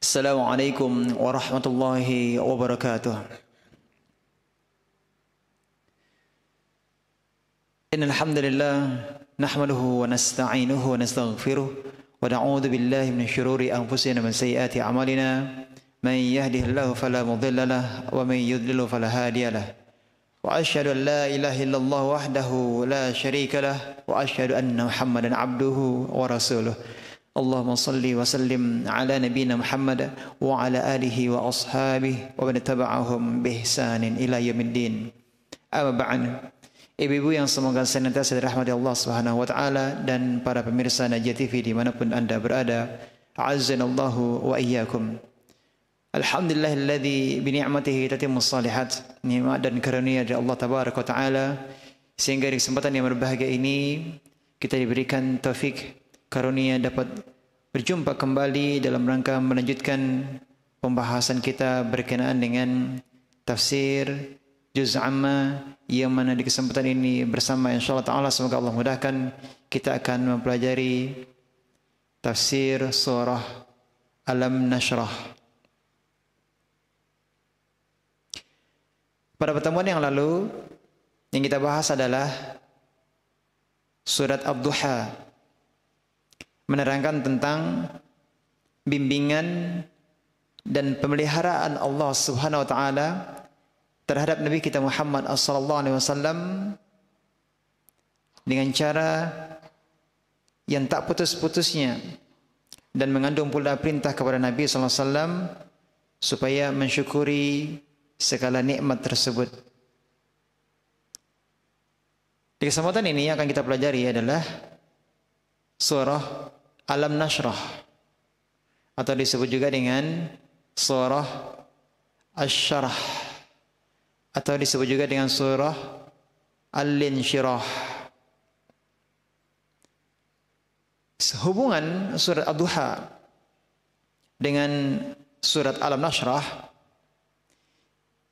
Assalamualaikum warahmatullahi wabarakatuh. Innal hamdalillah nahmaduhu wa nasta'inuhu wa nastaghfiruh wa na'udzu billahi min syururi anfusina wa min sayyiati a'malina. Man yahdihillahu fala mudilla lahu wa man yudlil fala hadiya lahu. Wa asyhadu an la ilaha illallah wahdahu la syarika lahu wa asyhadu anna Muhammadan abduhu wa rasuluh. Allahumma salli wa sallim ala nabiyyina Muhammad wa ala alihi wa ashabihi wa man tabi'ahum bi ihsanin ila yaumiddin. Amma ba'd. Ibu-ibu yang semoga senantiasa dirahmati Allah Subhanahu wa taala dan para pemirsa Najah TV dimanapun Anda berada, a'azzanallahu wa iyyakum. Alhamdulillahilladzi bi ni'matihi tatimmus shalihat. Nikmat dan karunia dari Allah tabaraka wa taala sehingga di kesempatan yang berbahagia ini kita diberikan taufik karunia dapat berjumpa kembali dalam rangka melanjutkan pembahasan kita berkenaan dengan tafsir juz amma, yang mana di kesempatan ini bersama insyaallah taala semoga Allah mudahkan kita akan mempelajari tafsir surah Alam Nashrah. Pada pertemuan yang lalu yang kita bahas adalah surat Ad-Duha, menerangkan tentang bimbingan dan pemeliharaan Allah Subhanahu wa taala terhadap Nabi kita Muhammad sallallahu alaihi wasallam dengan cara yang tak putus-putusnya dan mengandung pula perintah kepada Nabi sallallahu alaihi wasallam supaya mensyukuri segala nikmat tersebut. Di kesempatan ini yang akan kita pelajari adalah surah Alam Nashrah atau disebut juga dengan surah Asy-Syarah atau disebut juga dengan surah Al-Insyirah. Hubungan surat Ad-Duha dengan surat Alam Nashrah,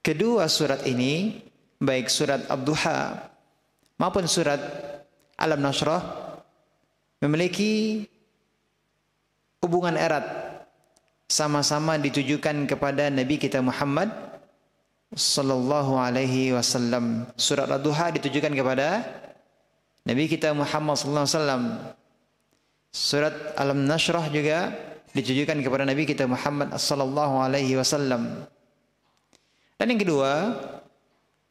kedua surat ini baik surat Ad-Duha maupun surat Alam Nashrah memiliki hubungan erat, sama-sama ditujukan kepada Nabi kita Muhammad sallallahu alaihi wasallam. Surat Ad-Duha ditujukan kepada Nabi kita Muhammad sallallahu alaihi wasallam. Surat Alam Nashrah juga ditujukan kepada Nabi kita Muhammad sallallahu alaihi wasallam. Dan yang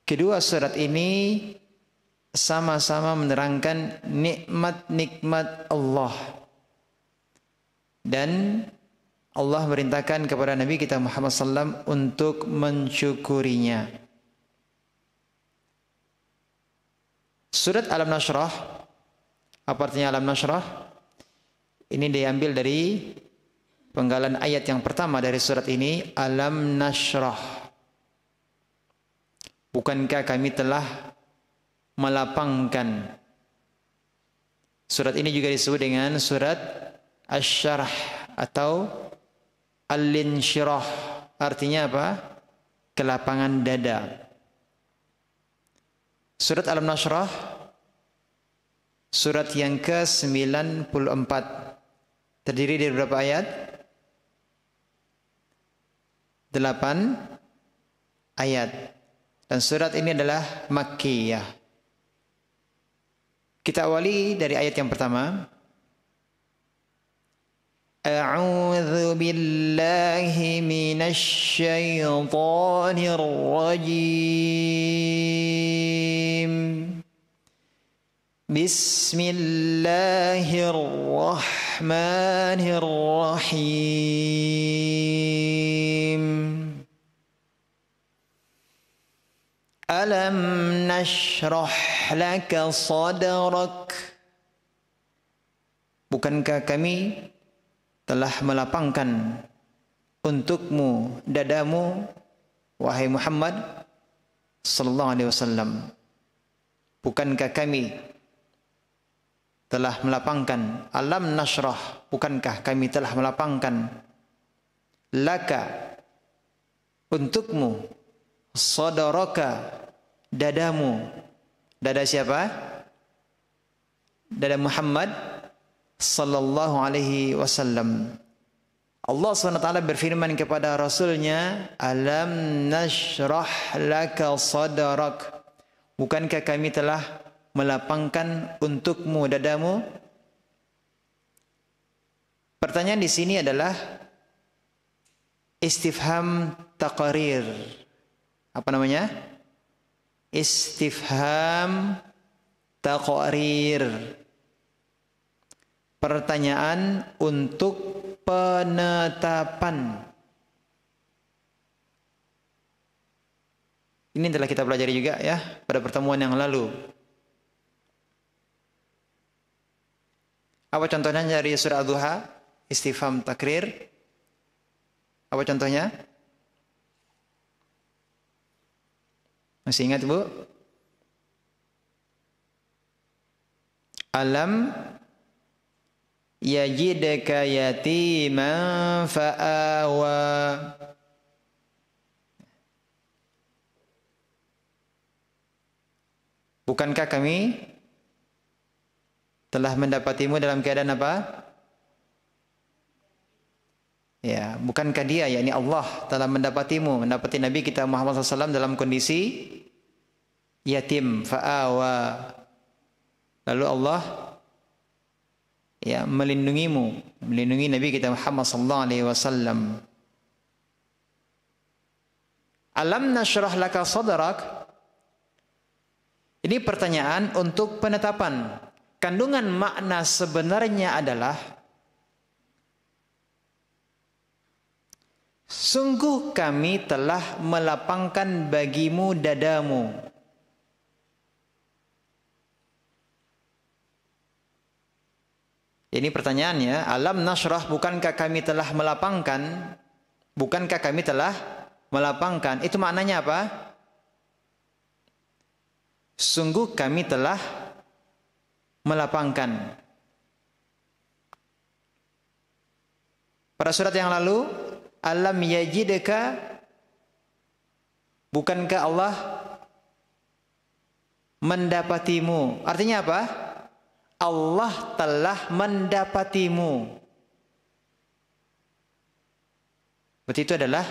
kedua surat ini sama-sama menerangkan nikmat-nikmat Allah. Dan Allah merintahkan kepada Nabi kita Muhammad SAW untuk mensyukurinya. Surat Alam Nashrah, apa artinya Alam Nashrah? Ini diambil dari penggalan ayat yang pertama dari surat ini, Alam Nashrah. Bukankah kami telah melapangkan. Surat ini juga disebut dengan surat Asy-Syarah atau Al-Insyirah. Artinya apa? Kelapangan dada. Surat Alam Nashrah surat yang ke-94 terdiri dari berapa ayat? 8 ayat. Dan surat ini adalah Makkiyah. Kita awali dari ayat yang pertama. A'udzu billahi minasy syaithanir rajim. Bismillahirrahmanirrahim. Alam nashrah laka sadrak. Bukankah kami telah melapangkan untukmu dadamu, wahai Muhammad sallallahu alaihi wasallam. Bukankah kami telah melapangkan, alam nashrah, bukankah kami telah melapangkan laka untukmu, sadaraka dadamu. Dada siapa? Dada Muhammad sallallahu alaihi wasallam. Allah SWT berfirman kepada Rasulnya, alam nashrah laka sadrak, bukankah kami telah melapangkan untukmu dadamu? Pertanyaan di sini adalah istifham taqrir. Apa namanya? Istifham taqrir. Pertanyaan untuk penetapan. Ini telah kita pelajari juga ya pada pertemuan yang lalu. Apa contohnya dari surah Ad-Duha? Istifham takrir. Apa contohnya? Masih ingat Bu? Alam yajidka yatiman fa'awa. Bukankah kami telah mendapatimu dalam keadaan apa? Ya, bukankah dia, yakni Allah telah mendapatimu, mendapati Nabi kita Muhammad SAW dalam kondisi yatim, fa'awa. Lalu Allah ya melindungimu, melindungi Nabi kita Muhammad SAW. Alam nashrah laka sadrak. Ini pertanyaan untuk penetapan. Kandungan makna sebenarnya adalah sungguh kami telah melapangkan bagimu dadamu. Ini pertanyaannya, alam nashrah, bukankah kami telah melapangkan? Bukankah kami telah melapangkan? Itu maknanya apa? Sungguh kami telah melapangkan. Pada surat yang lalu, alam yajidka, bukankah Allah mendapatimu? Artinya apa? Allah telah mendapatimu. Berarti itu adalah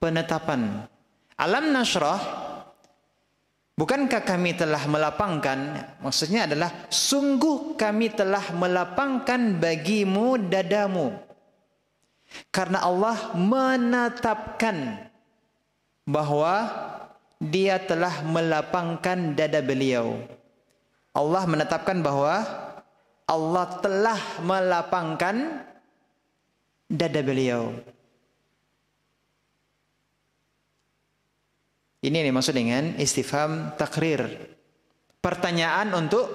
penetapan. Alam nashrah, bukankah kami telah melapangkan? Maksudnya adalah sungguh kami telah melapangkan bagimu dadamu. Karena Allah menetapkan bahwa Dia telah melapangkan dada beliau. Allah menetapkan bahwa Allah telah melapangkan dada beliau. Ini yang dimaksud dengan istifham takrir. Pertanyaan untuk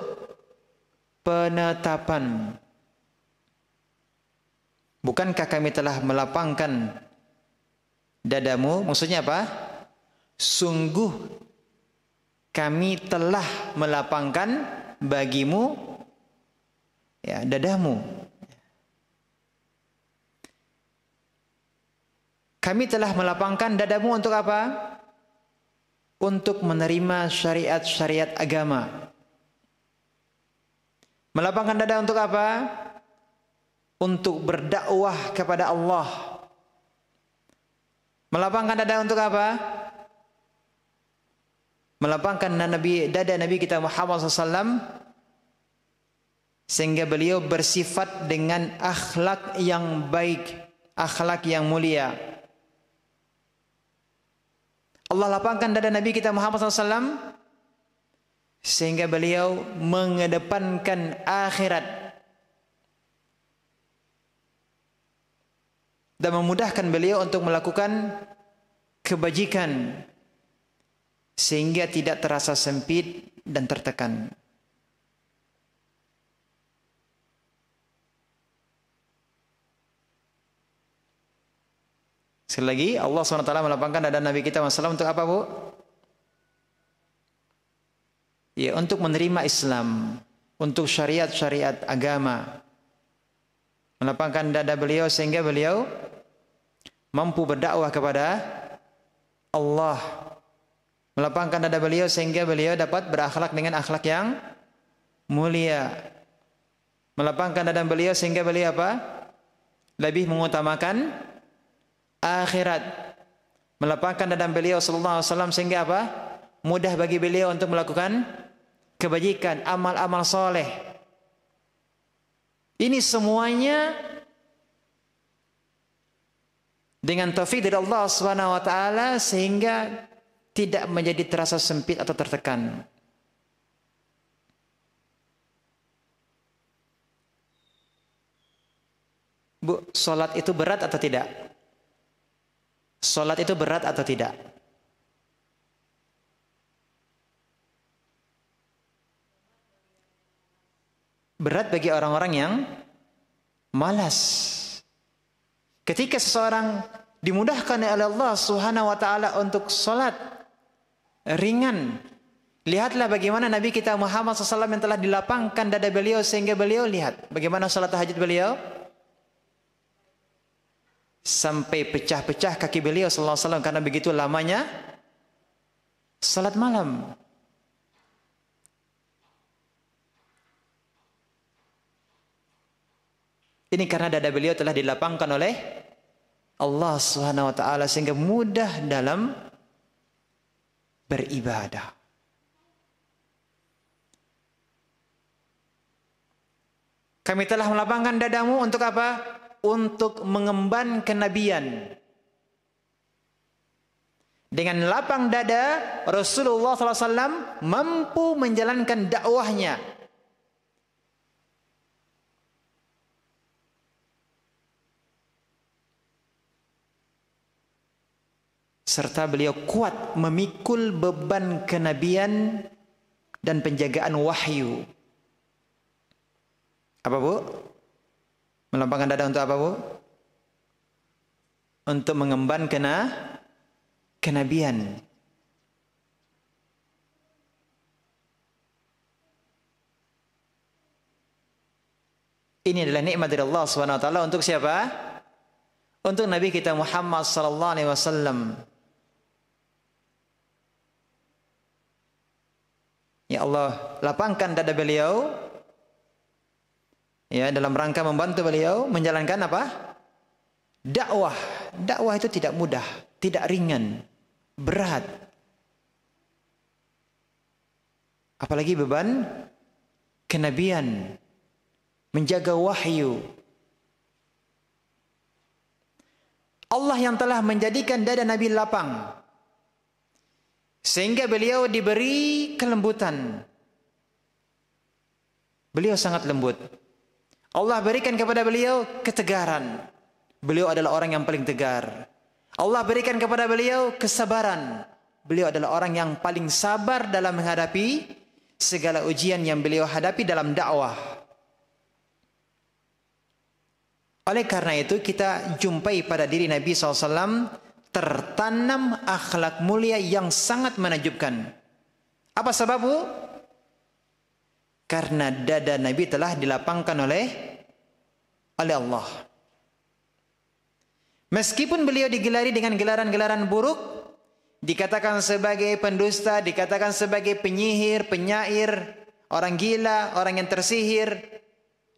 penetapan. Bukankah kami telah melapangkan dadamu? Maksudnya apa? Sungguh kami telah melapangkan bagimu ya dadamu. Kami telah melapangkan dadamu untuk apa? Untuk menerima syariat-syariat agama. Melapangkan dada untuk apa? Untuk berdakwah kepada Allah. Melapangkan dada untuk apa? Melapangkan dada Nabi kita Muhammad SAW sehingga beliau bersifat dengan akhlak yang baik, akhlak yang mulia. Allah lapangkan dada Nabi kita Muhammad SAW sehingga beliau mengedepankan akhirat dan memudahkan beliau untuk melakukan kebajikan sehingga tidak terasa sempit dan tertekan. Sekali lagi, Allah SWT melapangkan dada Nabi kita SAW untuk apa, Bu? Ya, untuk menerima Islam, untuk syariat-syariat agama. Melapangkan dada beliau sehingga beliau mampu berdakwah kepada Allah. Melapangkan dada beliau sehingga beliau dapat berakhlak dengan akhlak yang mulia. Melapangkan dada beliau sehingga beliau apa? lebih mengutamakan akhirat. Melapangkan dada beliau sallallahu alaihi wasallam sehingga apa? Mudah bagi beliau untuk melakukan kebajikan, amal-amal soleh. Ini semuanya dengan taufik dari Allah Subhanahu wa taala sehingga tidak menjadi terasa sempit atau tertekan. Bu, salat itu berat atau tidak? Salat itu berat atau tidak? Berat bagi orang-orang yang malas. Ketika seseorang dimudahkan oleh Allah Subhanahu wa taala untuk salat ringan, lihatlah bagaimana Nabi kita Muhammad SAW yang telah dilapangkan dada beliau sehingga beliau lihat bagaimana salat tahajud beliau sampai pecah-pecah kaki beliau sallallahu alaihi wasallam karena begitu lamanya salat malam. Ini karena dada beliau telah dilapangkan oleh Allah Subhanahu wa taala sehingga mudah dalam beribadah. Kami telah melapangkan dadamu untuk apa? Untuk mengemban kenabian. Dengan lapang dada, Rasulullah SAW mampu menjalankan dakwahnya. Serta beliau kuat memikul beban kenabian dan penjagaan wahyu. Apa bu? Melapangkan dada untuk apa bu? Untuk mengemban kenabian. Ini adalah nikmat dari Allah Subhanahu wa taala untuk siapa? Untuk Nabi kita Muhammad sallallahu alaihi wasallam. Ya Allah, lapangkan dada beliau ya dalam rangka membantu beliau menjalankan apa? Dakwah. Dakwah itu tidak mudah, tidak ringan, berat. Apalagi beban kenabian, menjaga wahyu. Allah yang telah menjadikan dada Nabi lapang sehingga beliau diberi kelembutan. Beliau sangat lembut. Allah berikan kepada beliau ketegaran. Beliau adalah orang yang paling tegar. Allah berikan kepada beliau kesabaran. Beliau adalah orang yang paling sabar dalam menghadapi segala ujian yang beliau hadapi dalam dakwah. Oleh karena itu kita jumpai pada diri Nabi SAW tertanam akhlak mulia yang sangat menakjubkan. Apa sebab bu? Karena dada Nabi telah dilapangkan oleh Allah. Meskipun beliau digelari dengan gelaran-gelaran buruk, dikatakan sebagai pendusta, dikatakan sebagai penyihir, penyair, orang gila, orang yang tersihir,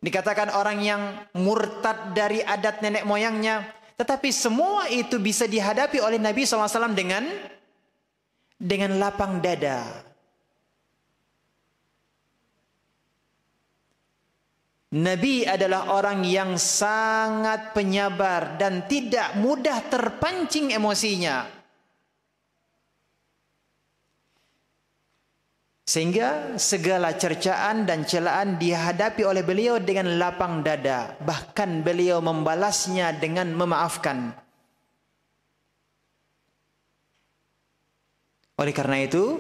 dikatakan orang yang murtad dari adat nenek moyangnya, tetapi semua itu bisa dihadapi oleh Nabi SAW dengan lapang dada. Nabi adalah orang yang sangat penyabar dan tidak mudah terpancing emosinya. Sehingga segala cercaan dan celaan dihadapi oleh beliau dengan lapang dada. Bahkan beliau membalasnya dengan memaafkan. Oleh karena itu,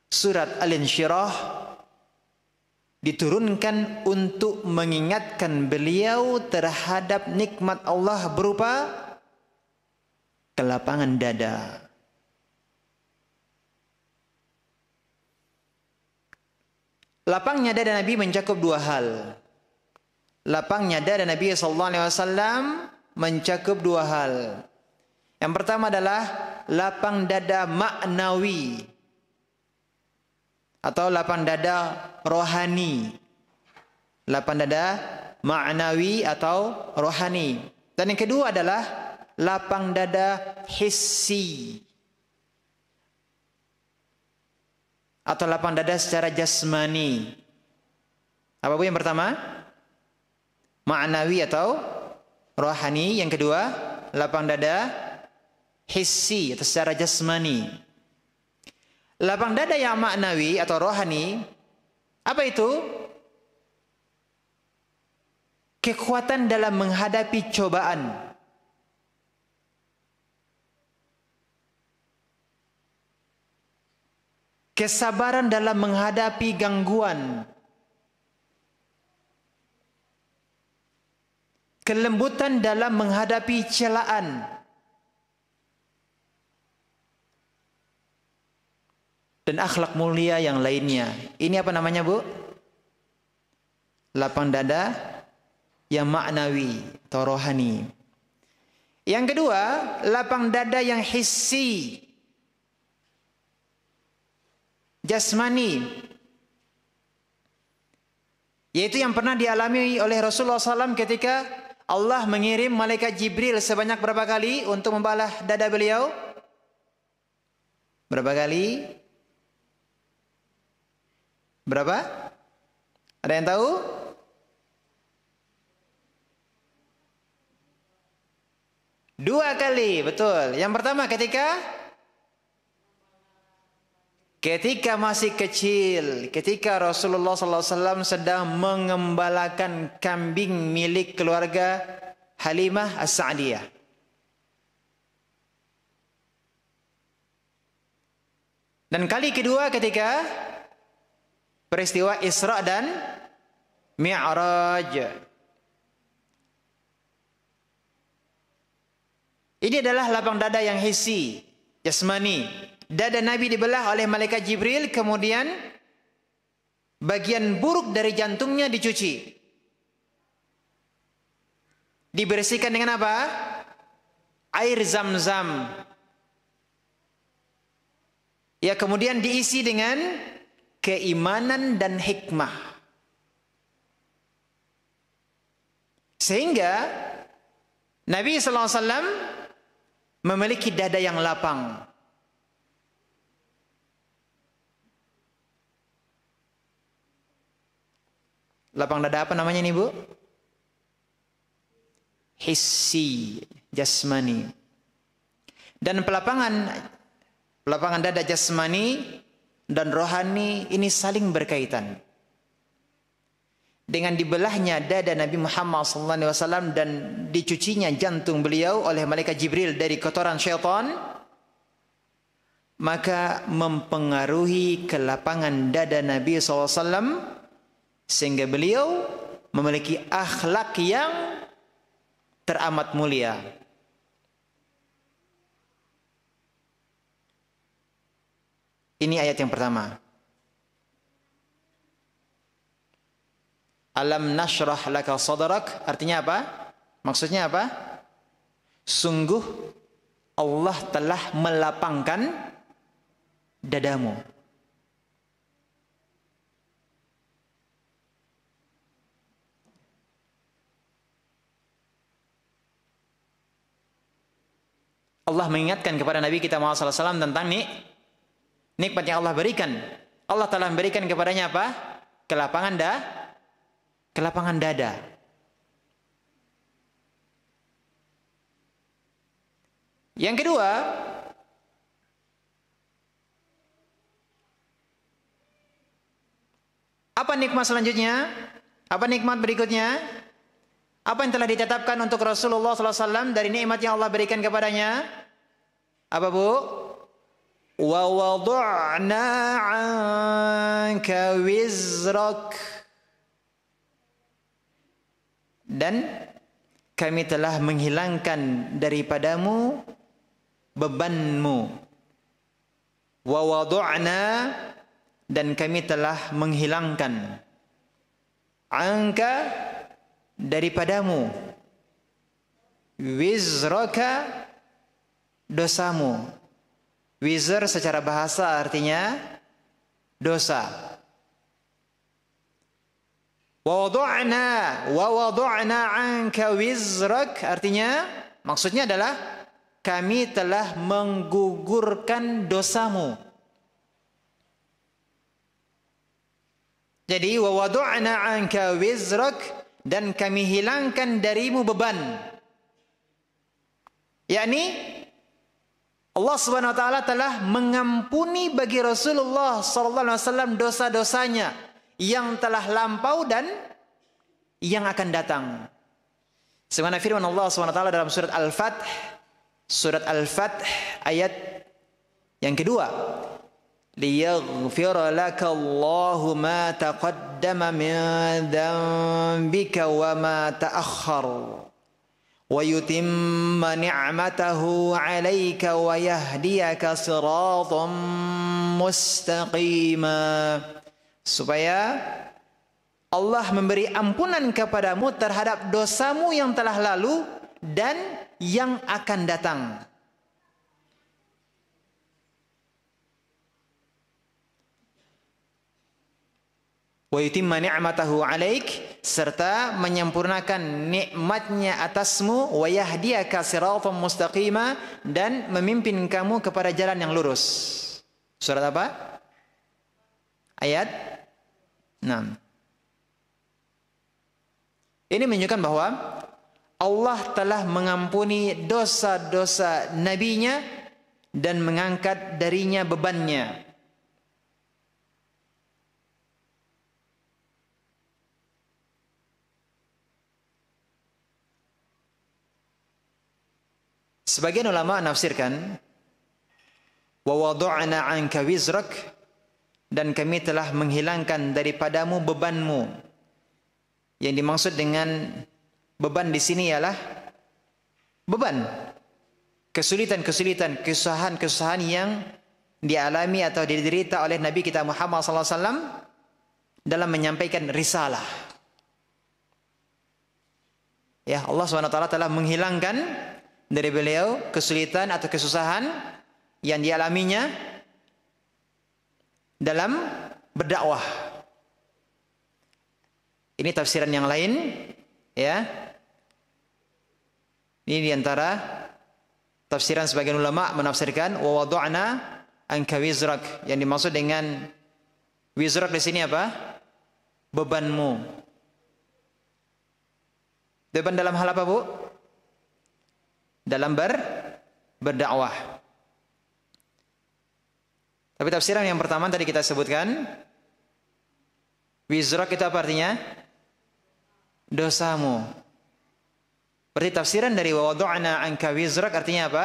surat Al-Insyirah diturunkan untuk mengingatkan beliau terhadap nikmat Allah berupa kelapangan dada. Lapangnya dada Nabi mencakup dua hal. Lapangnya dada Nabi SAW mencakup dua hal. Yang pertama adalah lapang dada maknawi atau lapang dada rohani. Lapang dada ma'nawi atau rohani. Dan yang kedua adalah lapang dada hissi atau lapang dada secara jasmani. Apa Bu yang pertama? Ma'nawi atau rohani. Yang kedua, lapang dada hissi atau secara jasmani. Lapang dada yang ma'nawi atau rohani, apa itu? Kekuatan dalam menghadapi cobaan. Kesabaran dalam menghadapi gangguan. Kelembutan dalam menghadapi celaan. Dan akhlak mulia yang lainnya. Ini apa namanya, Bu? Lapang dada yang ma'nawi atau rohani. Yang kedua, lapang dada yang hissi, jasmani, yaitu yang pernah dialami oleh Rasulullah SAW ketika Allah mengirim malaikat Jibril sebanyak berapa kali untuk membalah dada beliau? Berapa kali? Berapa? Ada yang tahu? Dua kali, betul. Yang pertama ketika masih kecil, ketika Rasulullah SAW sedang mengembalakan kambing milik keluarga Halimah As-Sa'diyah. Dan kali kedua ketika peristiwa Isra dan Mi'raj. Ini adalah lapang dada yang hissi, jasmani. Dada Nabi dibelah oleh malaikat Jibril, kemudian bagian buruk dari jantungnya dicuci. Dibersihkan dengan apa? Air Zam-Zam. Ya, kemudian diisi dengan keimanan dan hikmah. Sehingga Nabi SAW memiliki dada yang lapang. Lapang dada apa namanya nih, Bu? Hissi, jasmani. Dan pelapangan dada jasmani dan rohani ini saling berkaitan. Dengan dibelahnya dada Nabi Muhammad SAW dan dicucinya jantung beliau oleh malaikat Jibril dari kotoran syaitan, maka mempengaruhi kelapangan dada Nabi SAW sehingga beliau memiliki akhlak yang teramat mulia. Ini ayat yang pertama. Alam nashrah laka sadrak, artinya apa? Maksudnya apa? Sungguh Allah telah melapangkan dadamu. Allah mengingatkan kepada Nabi kita Muhammad SAW tentang nikmat yang Allah berikan. Allah telah memberikan kepadanya apa? Kelapangan dada. Yang kedua, apa nikmat selanjutnya? Apa nikmat berikutnya? Apa yang telah ditetapkan untuk Rasulullah SAW dari nikmat yang Allah berikan kepadanya? Apa, Bu? Wa wada'na 'anka wizrak. Dan kami telah menghilangkan daripadamu bebanmu. Wa wada'na, dan kami telah menghilangkan angka daripadamu wizraka, dosamu. Wizr secara bahasa artinya dosa. Wa wada'na 'anka wizrak, artinya maksudnya adalah kami telah menggugurkan dosamu. Jadi wa wada'na 'anka wizrak, dan kami hilangkan darimu beban. Yakni Allah Subhanahu wa taala telah mengampuni bagi Rasulullah sallallahu alaihi wasallam dosa-dosanya yang telah lampau dan yang akan datang. Sebagaimana firman Allah Subhanahu wa taala dalam surat Al-Fath ayat yang kedua, liyaghfira lakallahu ma taqaddama min dhanbika wa ma ta'akhkhar wa yutimma ni'matahu 'alaika wa yahdiyaka siratan mustaqima, supaya Allah memberi ampunan kepadamu terhadap dosamu yang telah lalu dan yang akan datang. Wa yutimma ni'matahu 'alaik, serta menyempurnakan nikmatnya atasmu, wa yahdiyaka siratan mustaqima, dan memimpin kamu kepada jalan yang lurus. Surat apa? Ayat 6. Ini menunjukkan bahwa Allah telah mengampuni dosa-dosa nabinya dan mengangkat darinya bebannya. Sebagian ulama menafsirkan wa wada'na 'anka wizrak, dan kami telah menghilangkan daripadamu bebanmu. Yang dimaksud dengan beban di sini ialah beban, kesulitan-kesulitan, kesusahan-kesusahan yang dialami atau diderita oleh Nabi kita Muhammad SAW dalam menyampaikan risalah. Ya, Allah SWT telah menghilangkan dari beliau kesulitan atau kesusahan yang dialaminya dalam berdakwah. Ini tafsiran yang lain, ya. Ini diantara tafsiran sebagian ulama menafsirkan wa wada'na anka wizrak, yang dimaksud dengan wizrak di sini apa? Bebanmu. Beban dalam hal apa, Bu? Dalam berdakwah. Tapi tafsiran yang pertama tadi kita sebutkan, wizrak itu apa artinya? Dosamu. Berarti tafsiran dari wa wada'na anka wizrak artinya apa?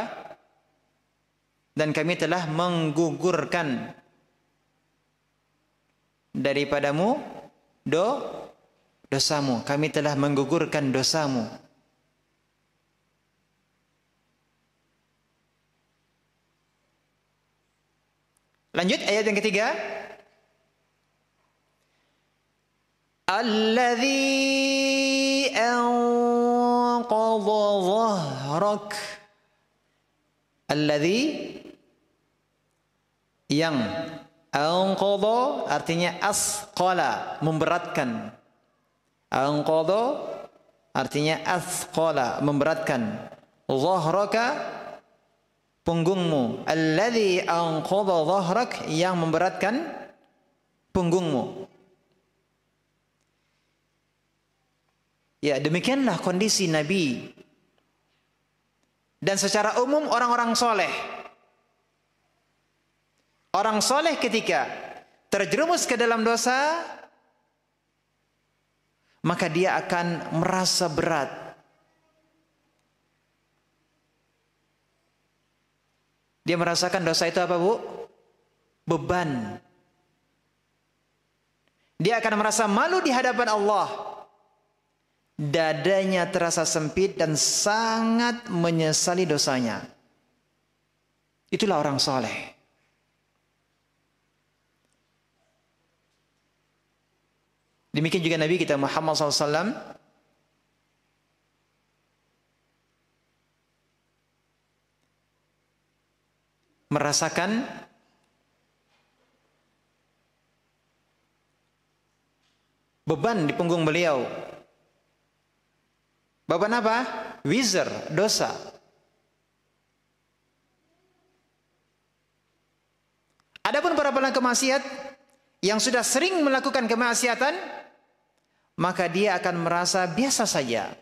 Dan kami telah menggugurkan daripadamu dosamu. Kami telah menggugurkan dosamu. Lanjut ayat yang ketiga. Alladzi anqadha dhahrak. Alladzi, yang, anqadha artinya asqala, memberatkan. Anqadha artinya asqala, memberatkan. Dhahraka, punggungmu. Alladzi anqadha dhahrak, yang memberatkan punggungmu. Ya, demikianlah kondisi Nabi dan secara umum orang-orang soleh. Orang soleh ketika terjerumus ke dalam dosa, maka dia akan merasa berat. Dia merasakan dosa itu apa, Bu? Beban. Dia akan merasa malu di hadapan Allah. Dadanya terasa sempit dan sangat menyesali dosanya. Itulah orang soleh. Demikian juga Nabi kita Muhammad SAW merasakan beban di punggung beliau. Beban apa? Wizr, dosa. Adapun para pelaku maksiat yang sudah sering melakukan kemaksiatan, maka dia akan merasa biasa saja.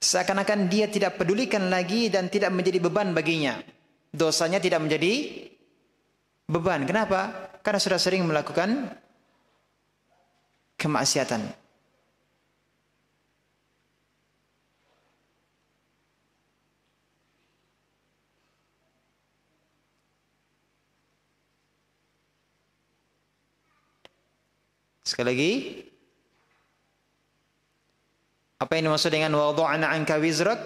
Seakan-akan dia tidak pedulikan lagi dan tidak menjadi beban baginya. Dosanya tidak menjadi beban. Kenapa? Karena sudah sering melakukan kemaksiatan. Sekali lagi, apa yang dimaksud dengan wada'na anka wizrak?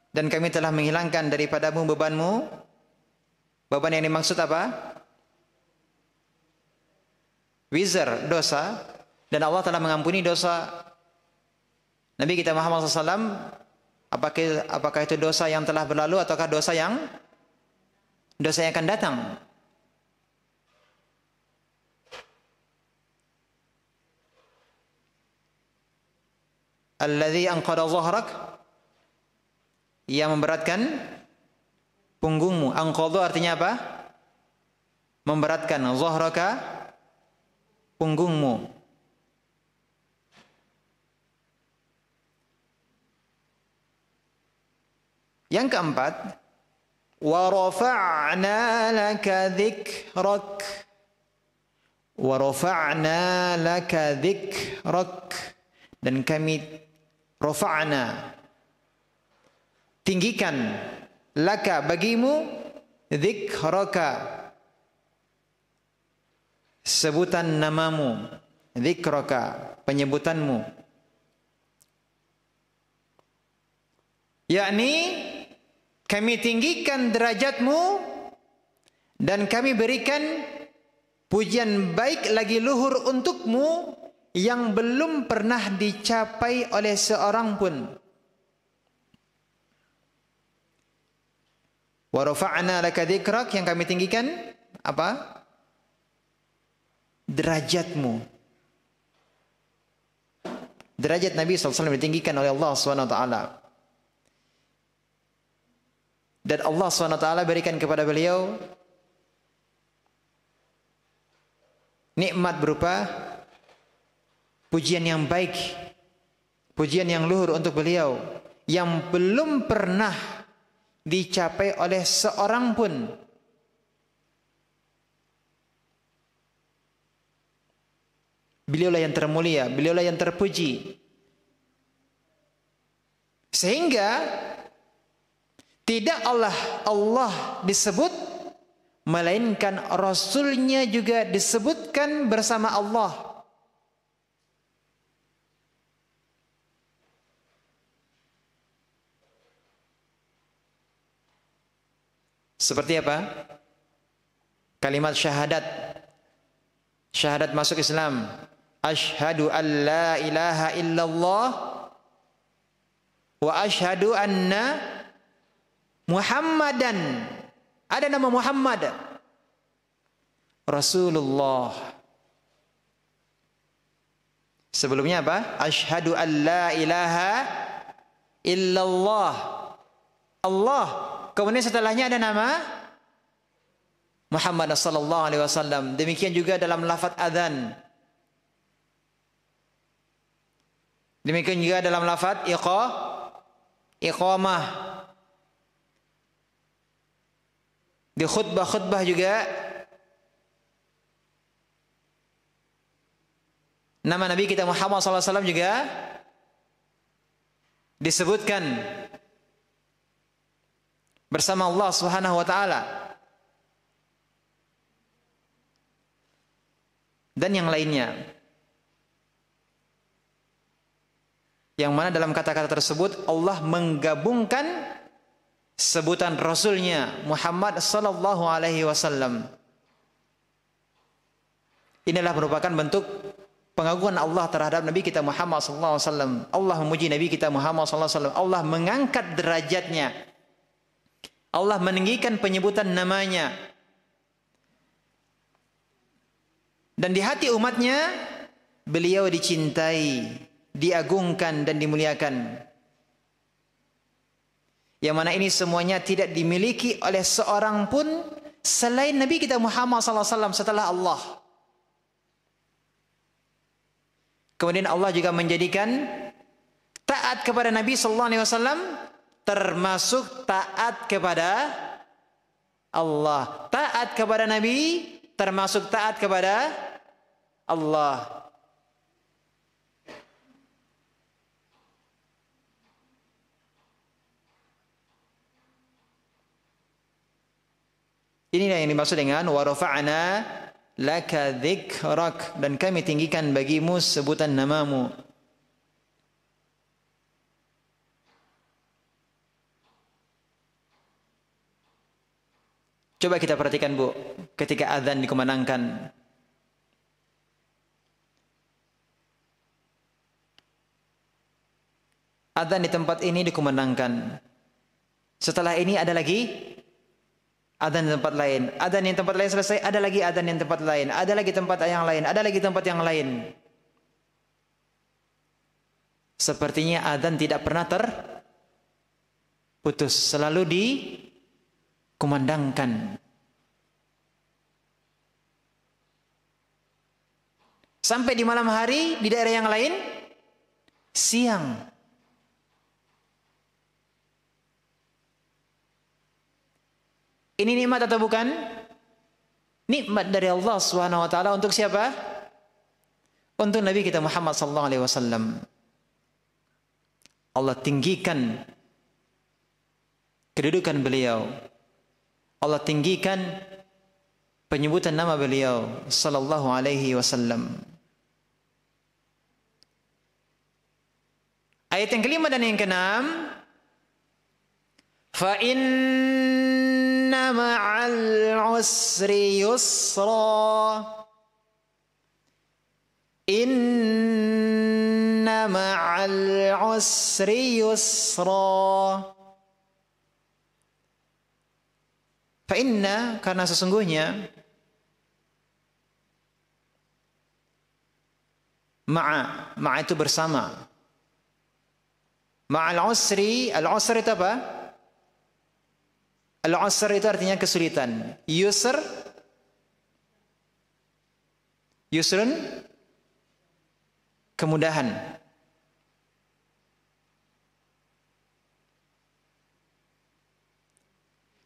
Dan kami telah menghilangkan daripadamu bebanmu. Beban yang dimaksud apa? Wizr, dosa. Dan Allah telah mengampuni dosa. Nabi kita Muhammad SAW, apakah itu dosa yang telah berlalu ataukah dosa yang akan datang? Alladzi anqadha dhahrak, yang memberatkan punggungmu. Anqadha artinya apa? Memberatkan. Dhahraka, punggungmu. Yang keempat, wa rafa'na laka dzikrak. Wa rafa'na laka dzikrak, dan kami rafa'na, tinggikan, laka, bagimu, dzikraka, sebutan namamu, dzikraka, penyebutanmu. Yakni kami tinggikan derajatmu dan kami berikan pujian baik lagi luhur untukmu yang belum pernah dicapai oleh seorang pun. Wa rafa'na laka dzikrak, yang kami tinggikan apa? Derajatmu. Derajat Nabi SAW ditinggikan oleh Allah SWT. Dan Allah SWT berikan kepada beliau nikmat berupa pujian yang baik, pujian yang luhur untuk beliau yang belum pernah dicapai oleh seorang pun. Beliaulah yang termulia, beliaulah yang terpuji. Sehingga tidak Allah disebut, melainkan Rasulnya juga disebutkan bersama Allah. Seperti apa? Kalimat syahadat. Syahadat masuk Islam. Asyhadu an la ilaha illallah wa asyhadu anna Muhammadan. Ada nama Muhammad. Rasulullah. Sebelumnya apa? Asyhadu an la ilaha illallah. Allah. Kemudian setelahnya ada nama Muhammad sallallahu alaihi wasallam. Demikian juga dalam lafaz adzan. Demikian juga dalam lafaz iqamah. Di khutbah juga nama Nabi kita Muhammad SAW juga disebutkan bersama Allah Subhanahu wa taala. Dan yang lainnya. Yang mana dalam kata-kata tersebut Allah menggabungkan sebutan Rasulnya Muhammad sallallahu alaihi wasallam. Inilah merupakan bentuk pengagungan Allah terhadap Nabi kita Muhammad sallallahu alaihi wasallam. Allah memuji Nabi kita Muhammad sallallahu alaihi wasallam. Allah mengangkat derajatnya. Allah meninggikan penyebutan namanya. Dan di hati umatnya, beliau dicintai, diagungkan dan dimuliakan. Yang mana ini semuanya tidak dimiliki oleh seorang pun selain Nabi kita Muhammad SAW setelah Allah. Kemudian Allah juga menjadikan taat kepada Nabi SAW termasuk taat kepada Allah. Taat kepada Nabi termasuk taat kepada Allah. Inilah yang dimaksud dengan wa rafa'na laka dzikrak, dan kami tinggikan bagimu sebutan namamu. Coba kita perhatikan Bu, ketika azan dikumandangkan. Azan di tempat ini dikumandangkan. Setelah ini ada lagi adzan di tempat lain. Adzan yang tempat lain selesai, ada lagi adzan yang tempat lain. Ada lagi tempat yang lain, ada lagi tempat yang lain. Sepertinya adzan tidak pernah terputus, selalu dikumandangkan. Sampai di malam hari, di daerah yang lain, siang. Ini nikmat atau bukan? Nikmat dari Allah Subhanahu wa taala untuk siapa? Untuk Nabi kita Muhammad sallallahu alaihi wasallam. Allah tinggikan kedudukan beliau. Allah tinggikan penyebutan nama beliau sallallahu alaihi wasallam. Ayat yang kelima dan yang keenam, fa inna ma'al usri yusra. Inna ma'al usri yusra. Fa inna, karena sesungguhnya, ma'a itu bersama. Ma'al usri, al-usr itu apa? Al-usr itu artinya kesulitan. Yusr, yusrun, kemudahan.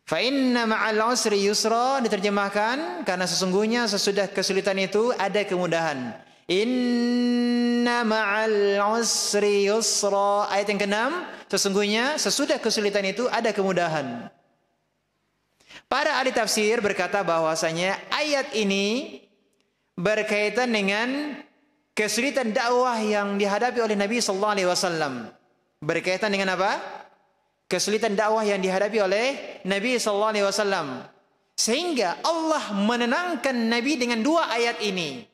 Fa inna ma'al usri yusra diterjemahkan karena sesungguhnya sesudah kesulitan itu ada kemudahan. Inna ma'al usri yusra. Ayat yang ke-6, sesungguhnya sesudah kesulitan itu ada kemudahan. Para ahli tafsir berkata bahwasanya ayat ini berkaitan dengan kesulitan dakwah yang dihadapi oleh Nabi sallallahu alaihi wasallam. Berkaitan dengan apa? Kesulitan dakwah yang dihadapi oleh Nabi sallallahu alaihi wasallam. Sehingga Allah menenangkan Nabi dengan dua ayat ini.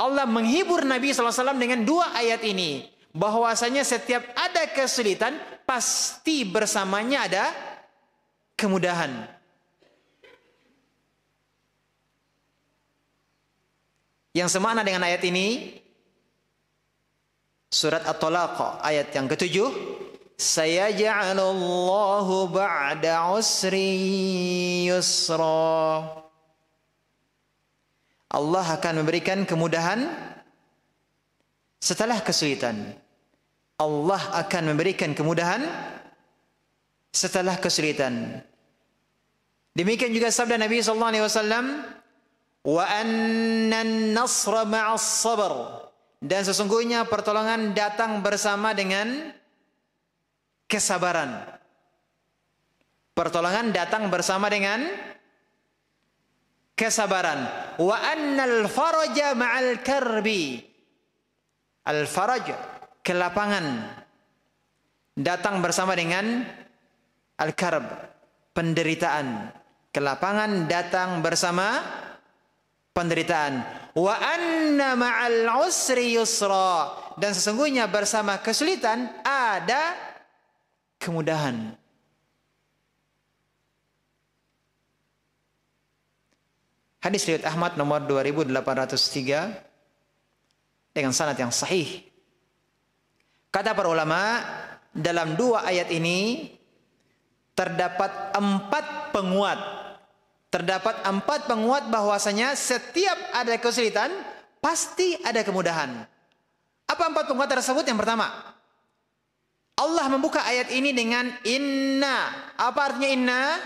Allah menghibur Nabi sallallahu alaihi wasallam dengan dua ayat ini, bahwasanya setiap ada kesulitan pasti bersamanya ada kemudahan. Yang semakna dengan ayat ini surat At-Talaq ayat yang ke-7, sayaj'alullahu ba'da usri yusra. Allah akan memberikan kemudahan setelah kesulitan. Allah akan memberikan kemudahan setelah kesulitan. Demikian juga sabda Nabi sallallahu alaihi wasallam, wa annan nasra ma'as sabr, dan sesungguhnya pertolongan datang bersama dengan kesabaran. Pertolongan datang bersama dengan kesabaran. Wa annal faraja ma'al karbi. Al faraj, kelapangan, datang bersama dengan al karb, penderitaan. Kelapangan datang bersama penderitaan. Wa anna ma'al usri yusra, dan sesungguhnya bersama kesulitan ada kemudahan. Hadis riwayat Ahmad nomor 2803 dengan sanad yang sahih. Kata para ulama, dalam dua ayat ini terdapat 4 penguat. Terdapat 4 penguat bahwasanya setiap ada kesulitan pasti ada kemudahan. Apa 4 penguat tersebut? Yang pertama, Allah membuka ayat ini dengan inna. Apa artinya inna?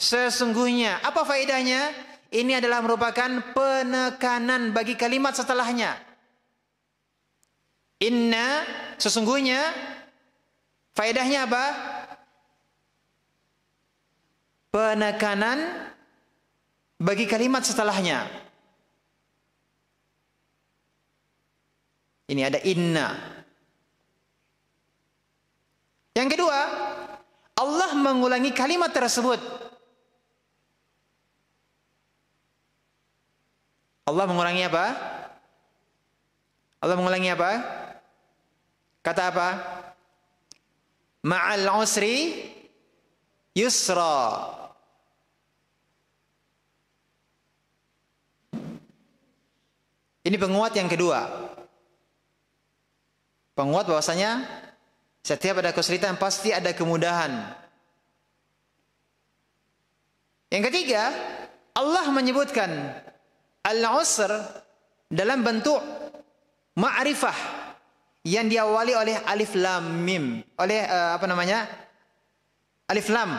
Sesungguhnya. Apa faedahnya? Ini adalah merupakan penekanan bagi kalimat setelahnya. Inna, sesungguhnya. Faedahnya apa? Penekanan bagi kalimat setelahnya. Ini ada inna. Yang kedua, Allah mengulangi kalimat tersebut. Allah mengulangi apa? Allah mengulangi apa? Kata apa? Ma'al usri yusra. Ini penguat yang kedua. Penguat bahwasanya setiap ada kesulitan pasti ada kemudahan. Yang ketiga, Allah menyebutkan al-usr dalam bentuk ma'rifah yang diawali oleh alif lam mim, oleh alif lam.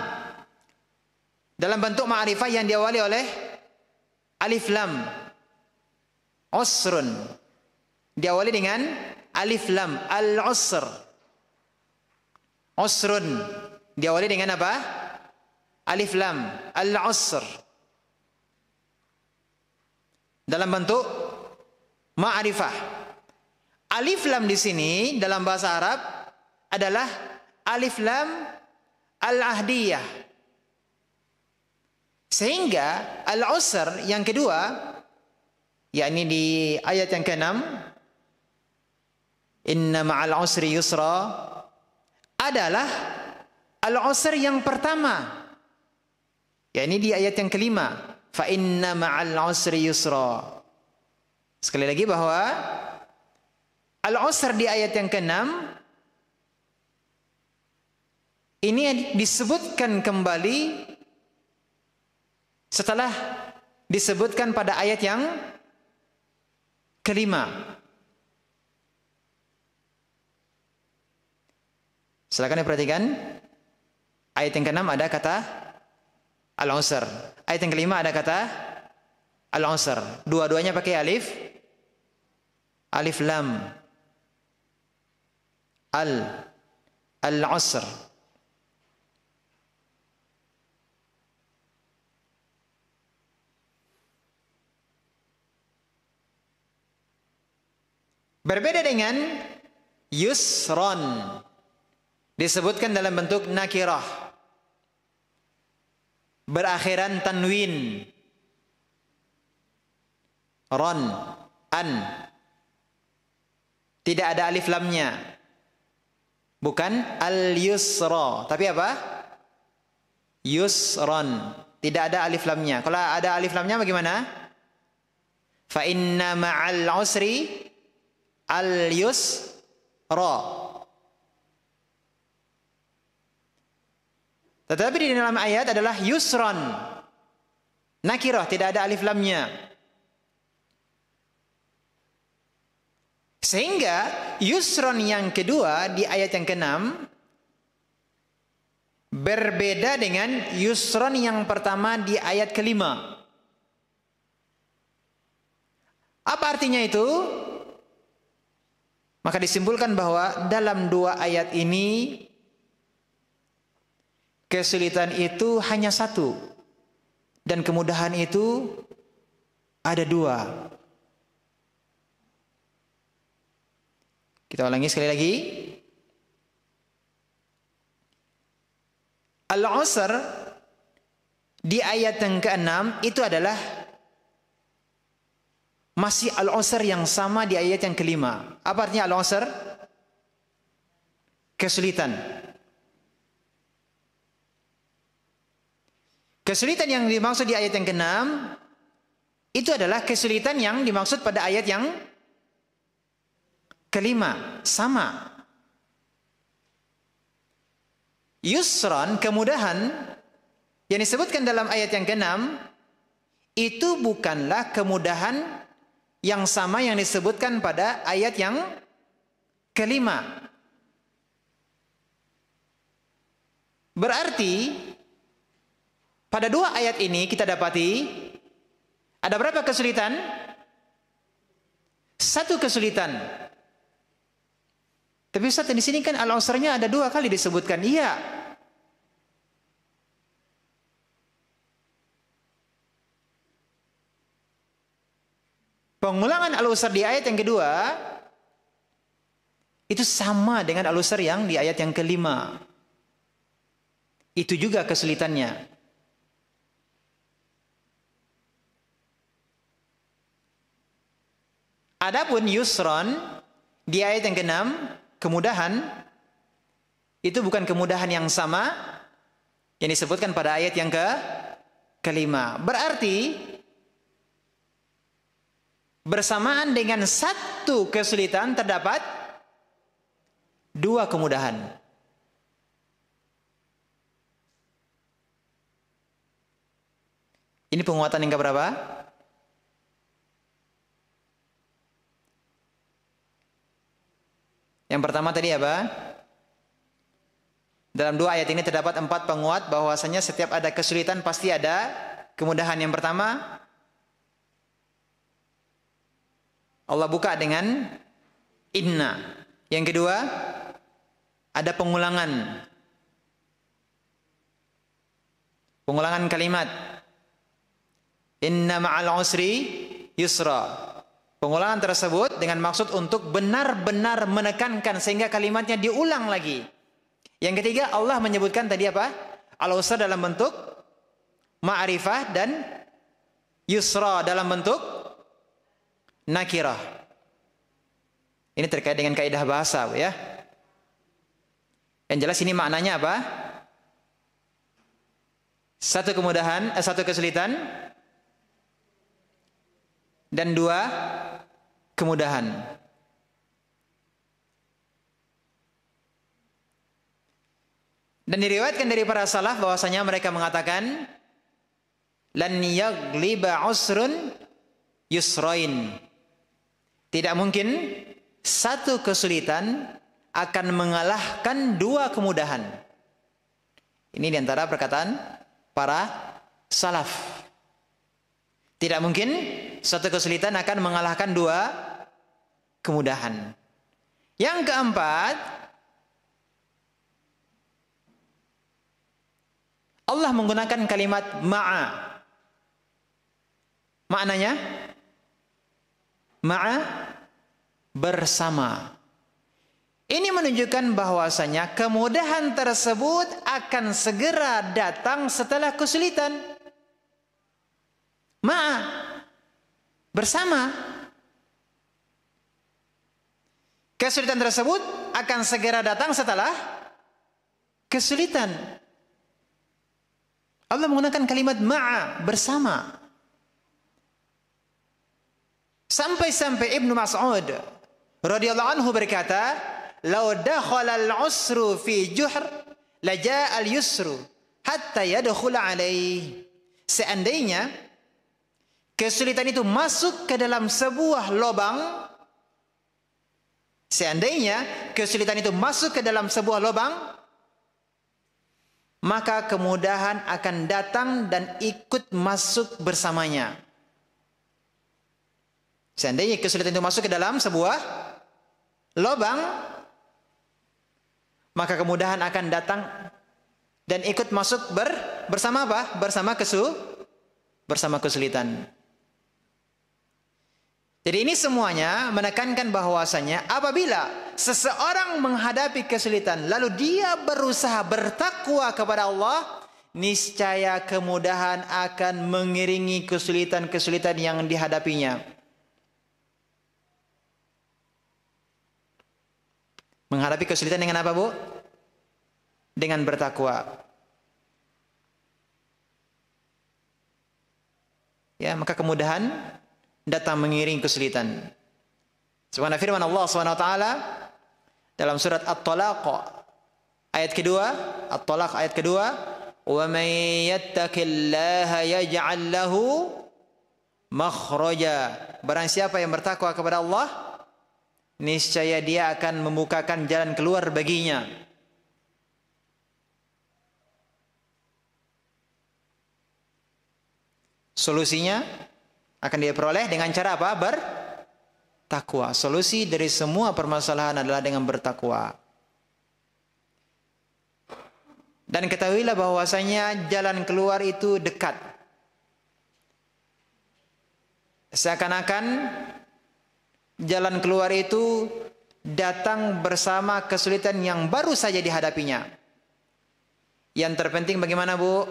Dalam bentuk ma'rifah yang diawali oleh alif lam. Usrun diawali dengan alif lam, al-usr. Usrun diawali dengan apa? Alif lam, al-usr. Dalam bentuk ma'rifah. Alif lam di sini dalam bahasa Arab adalah alif lam al-ahdiyah. Sehingga al-usr yang kedua, yakni di ayat yang ke-6, inna ma'al usri yusra, adalah al-usr yang pertama, yakni di ayat yang ke-5, fa inna ma'al usri yusra. Sekali lagi bahwa al-usr di ayat yang ke-6 ini disebutkan kembali setelah disebutkan pada ayat yang ke-5. Silakan diperhatikan. Ayat yang ke-6 ada kata al-usr. Ayat yang ke-5 ada kata al-usr. Dua-duanya pakai alif. Alif lam. Al-usr. Berbeda dengan yusron, disebutkan dalam bentuk nakirah, berakhiran tanwin, ron, an, tidak ada alif lamnya, bukan al-yusra, tapi apa? Yusron, tidak ada alif lamnya. Kalau ada alif lamnya bagaimana? Fa inna ma'al usri al-yusra. Tetapi di dalam ayat adalah yusron, nakirah, tidak ada alif lamnya. Sehingga yusron yang kedua di ayat yang ke-6 berbeda dengan yusron yang pertama di ayat ke-5. Apa artinya itu? Maka disimpulkan bahwa dalam dua ayat ini kesulitan itu hanya satu dan kemudahan itu ada dua. Kita ulangi sekali lagi. Al-usr di ayat yang ke-6 itu adalah masih al-usr yang sama di ayat yang ke-5. Apa artinya al-usr? Kesulitan. Kesulitan yang dimaksud di ayat yang ke-6 Itu adalah kesulitan yang dimaksud pada ayat yang kelima. Sama. Yusran, kemudahan yang disebutkan dalam ayat yang keenam, itu bukanlah kemudahan yang sama yang disebutkan pada ayat yang kelima. Berarti pada dua ayat ini kita dapati ada berapa kesulitan? Satu kesulitan. Tapi Ustaz, di sini kan al-usranya ada dua kali disebutkan. Iya. Pengulangan al-usr di ayat yang kedua itu sama dengan al-usr yang di ayat yang kelima. Itu juga kesulitannya. Adapun yusron di ayat yang keenam, kemudahan itu bukan kemudahan yang sama yang disebutkan pada ayat yang kelima. Berarti bersamaan dengan satu kesulitan terdapat dua kemudahan. Ini penguatan yang keberapa? Yang pertama tadi apa? Dalam dua ayat ini terdapat 4 penguat bahwasanya setiap ada kesulitan pasti ada kemudahan. Yang pertama, Allah buka dengan inna. Yang kedua, ada pengulangan. Pengulangan kalimat. Inna ma'al usri yusra. Pengulangan tersebut dengan maksud untuk benar-benar menekankan sehingga kalimatnya diulang lagi. Yang ketiga, Allah menyebutkan tadi apa? Al-usra dalam bentuk ma'rifah dan yusra dalam bentuk nakirah. Ini terkait dengan kaidah bahasa, ya. Yang jelas ini maknanya apa? Satu kemudahan, satu kesulitan dan dua kemudahan. Dan diriwayatkan dari para salaf bahwasanya mereka mengatakan lan yagliba usrun yusrain. Tidak mungkin satu kesulitan akan mengalahkan dua kemudahan. Ini diantara perkataan para salaf. Tidak mungkin satu kesulitan akan mengalahkan dua kemudahan. Yang keempat, Allah menggunakan kalimat ma'a. Maknanya ma'a, bersama. Ini menunjukkan bahwasanya kemudahan tersebut akan segera datang setelah kesulitan. Ma'a, bersama. Kesulitan tersebut akan segera datang setelah kesulitan. Allah menggunakan kalimat ma'a, bersama. Sampai-sampai Ibnu Mas'ud radhiyallahu anhu berkata, "Lau dakhala al-usru fi juhr, la jaa al-yusru hatta yadkhula alaihi." Seandainya kesulitan itu masuk ke dalam sebuah lubang, maka kemudahan akan datang dan ikut masuk bersamanya. Seandainya kesulitan itu masuk ke dalam sebuah lubang, maka kemudahan akan datang dan ikut masuk bersama apa? Bersama kesulitan. Jadi ini semuanya menekankan bahwasanya apabila seseorang menghadapi kesulitan lalu dia berusaha bertakwa kepada Allah, niscaya kemudahan akan mengiringi kesulitan-kesulitan yang dihadapinya. Menghadapi kesulitan dengan apa, Bu? Dengan bertakwa. ya, maka kemudahan datang mengiring kesulitan. Sebagaimana firman Allah SWT dalam surat At-Talaq ayat kedua, At-Talaq ayat kedua, "Wa may yattaqillaha yaj'al lahu makhraja." Barang siapa yang bertakwa kepada Allah, niscaya dia akan membukakan jalan keluar baginya. Solusinya akan dia peroleh dengan cara apa? Bertakwa. Solusi dari semua permasalahan adalah dengan bertakwa. Dan ketahuilah bahwasanya jalan keluar itu dekat. Seakan-akan jalan keluar itu datang bersama kesulitan yang baru saja dihadapinya. Yang terpenting bagaimana, Bu?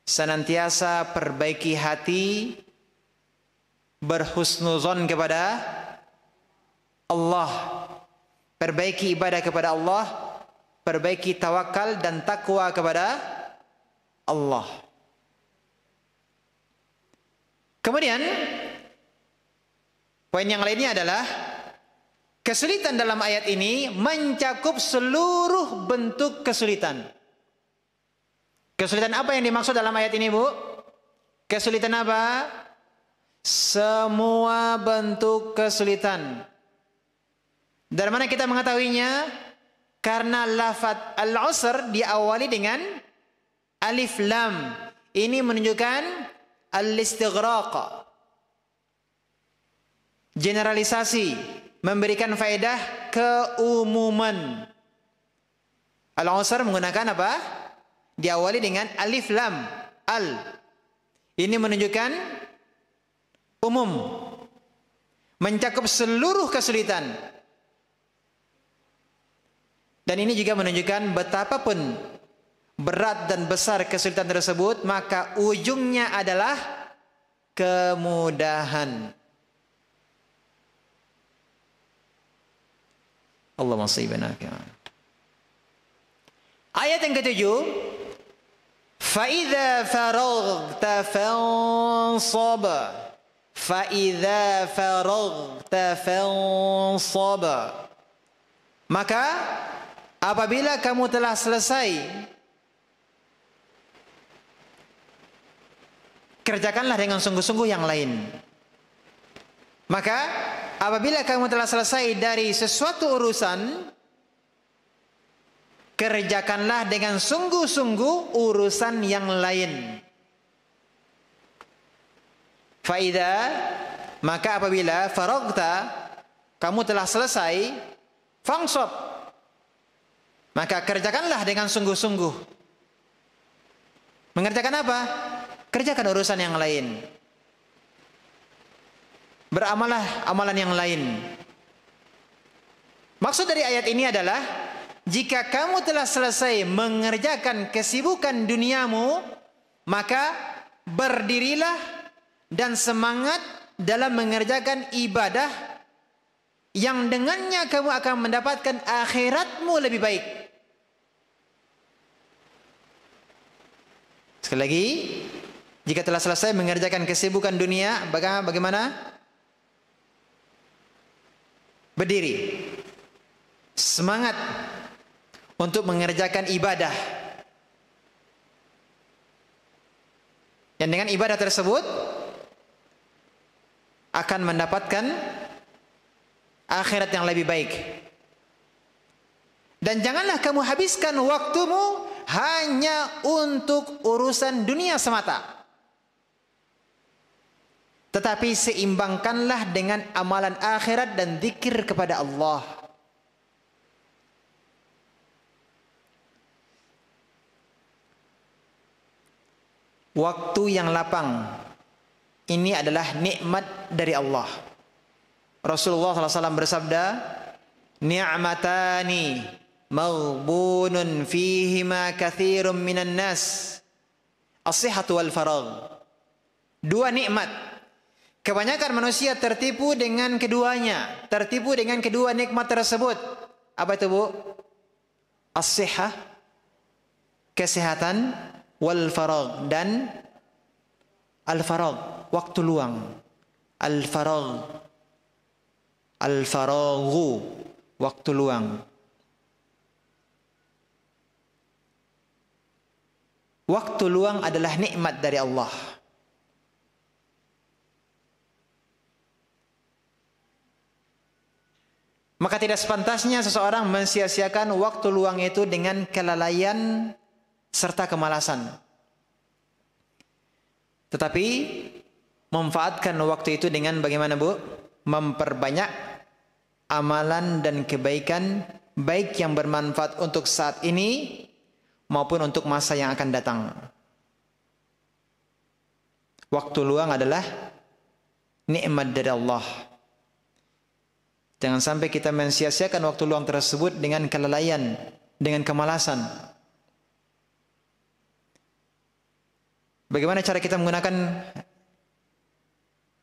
Senantiasa perbaiki hati, berhusnuzon kepada Allah, perbaiki ibadah kepada Allah, perbaiki tawakal dan takwa kepada Allah. Kemudian poin yang lainnya adalah kesulitan dalam ayat ini mencakup seluruh bentuk kesulitan. Kesulitan apa yang dimaksud dalam ayat ini, Bu? Kesulitan apa? Semua bentuk kesulitan. Dari mana kita mengetahuinya? Karena lafaz al-usr diawali dengan alif lam. Ini menunjukkan al-istighraq. Generalisasi, memberikan faedah keumuman. Al-usr menggunakan apa? Diawali dengan alif lam, al. Ini menunjukkan umum, mencakup seluruh kesulitan. Dan ini juga menunjukkan betapapun berat dan besar kesulitan tersebut, maka ujungnya adalah kemudahan. Allahumma shalli ala Muhammad. Ayat yang ketujuh, فَإِذَا فَرَغْتَ فَانصَبْ. فَإِذَا فَرَغْتَ فَانصَبْ. Maka apabila kamu telah selesai, kerjakanlah dengan sungguh-sungguh yang lain. Maka apabila kamu telah selesai dari sesuatu urusan, kerjakanlah dengan sungguh-sungguh urusan yang lain. Faida, maka apabila faragta, kamu telah selesai, fangsab, maka kerjakanlah dengan sungguh-sungguh. Mengerjakan apa? Kerjakan urusan yang lain. Beramalah amalan yang lain. Maksud dari ayat ini adalah, jika kamu telah selesai mengerjakan kesibukan duniamu, maka berdirilah dan semangat dalam mengerjakan ibadah yang dengannya kamu akan mendapatkan akhiratmu lebih baik. Sekali lagi, jika telah selesai mengerjakan kesibukan dunia, bagaimana? Berdiri, semangat untuk mengerjakan ibadah. Yang dengan ibadah tersebut akan mendapatkan akhirat yang lebih baik. Dan janganlah kamu habiskan waktumu hanya untuk urusan dunia semata. Tetapi seimbangkanlah dengan amalan akhirat dan zikir kepada Allah. Waktu yang lapang ini adalah nikmat dari Allah. Rasulullah SAW bersabda, "Ni'matani maghbunun fihima katsirun minan nas, as-sihhatu wal faragh." Dua nikmat, kebanyakan manusia tertipu dengan keduanya, tertipu dengan kedua nikmat tersebut. Apa itu, Bu? As-sihhah, kesehatan, wal faragh, dan Al-faragh, waktu luang. Al-faragh. Al-faraghu, waktu luang. Waktu luang adalah nikmat dari Allah. Maka tidak sepantasnya seseorang mensia-siakan waktu luang itu dengan kelalaian serta kemalasan. Tetapi memanfaatkan waktu itu dengan bagaimana, Bu? Memperbanyak amalan dan kebaikan, baik yang bermanfaat untuk saat ini maupun untuk masa yang akan datang. Waktu luang adalah nikmat dari Allah. Jangan sampai kita mensia-siakan waktu luang tersebut dengan kelalaian, dengan kemalasan. Bagaimana cara kita menggunakan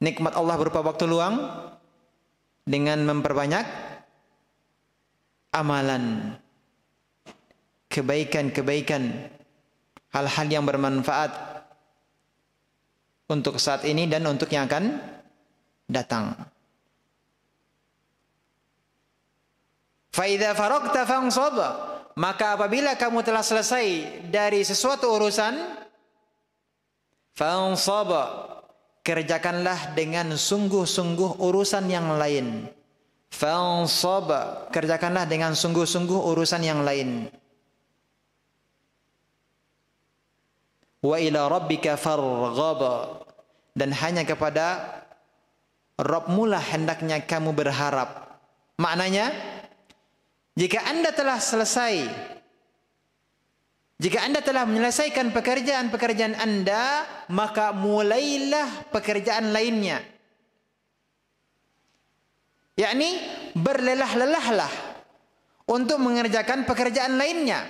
nikmat Allah berupa waktu luang? Dengan memperbanyak amalan, kebaikan-kebaikan, hal-hal yang bermanfaat untuk saat ini dan untuk yang akan datang. Faidza faragta fansab, maka apabila kamu telah selesai dari sesuatu urusan, fansab, kerjakanlah dengan sungguh-sungguh urusan yang lain. Fansab, kerjakanlah dengan sungguh-sungguh urusan yang lain. Wa ila rabbika farghab, dan hanya kepada Rabbmu lah hendaknya kamu berharap. Maknanya, jika Anda telah selesai, jika Anda telah menyelesaikan pekerjaan-pekerjaan Anda, maka mulailah pekerjaan lainnya. Yakni berlelah-lelahlah untuk mengerjakan pekerjaan lainnya.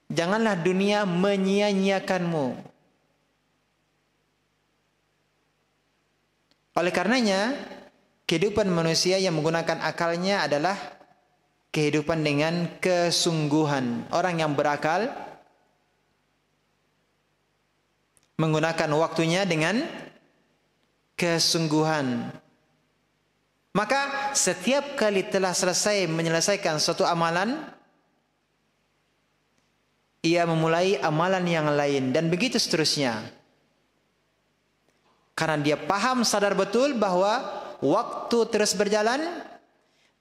Janganlah dunia menyia-nyiakanmu. Oleh karenanya, kehidupan manusia yang menggunakan akalnya adalah kehidupan dengan kesungguhan. Orang yang berakal menggunakan waktunya dengan kesungguhan. Maka setiap kali telah selesai menyelesaikan suatu amalan, ia memulai amalan yang lain, dan begitu seterusnya. Karena dia paham, sadar betul bahwa waktu terus berjalan,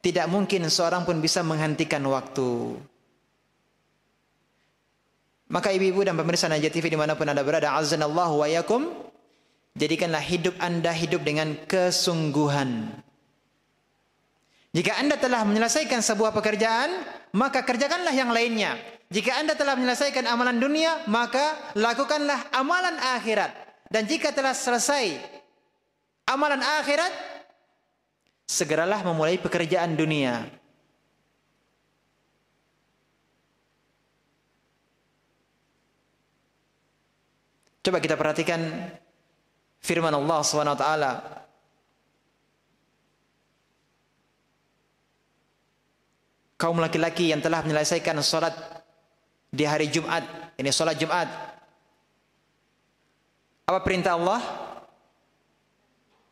tidak mungkin seorang pun bisa menghentikan waktu. Maka ibu-ibu dan pemirsa Najah TV dimanapun Anda berada, azanallahu wa yakum, jadikanlah hidup Anda hidup dengan kesungguhan. Jika Anda telah menyelesaikan sebuah pekerjaan, maka kerjakanlah yang lainnya. Jika Anda telah menyelesaikan amalan dunia, maka lakukanlah amalan akhirat. Dan jika telah selesai amalan akhirat, segeralah memulai pekerjaan dunia. Coba kita perhatikan firman Allah SWT. Kaum laki-laki yang telah menyelesaikan sholat di hari Jumat, ini sholat Jumat. Apa perintah Allah?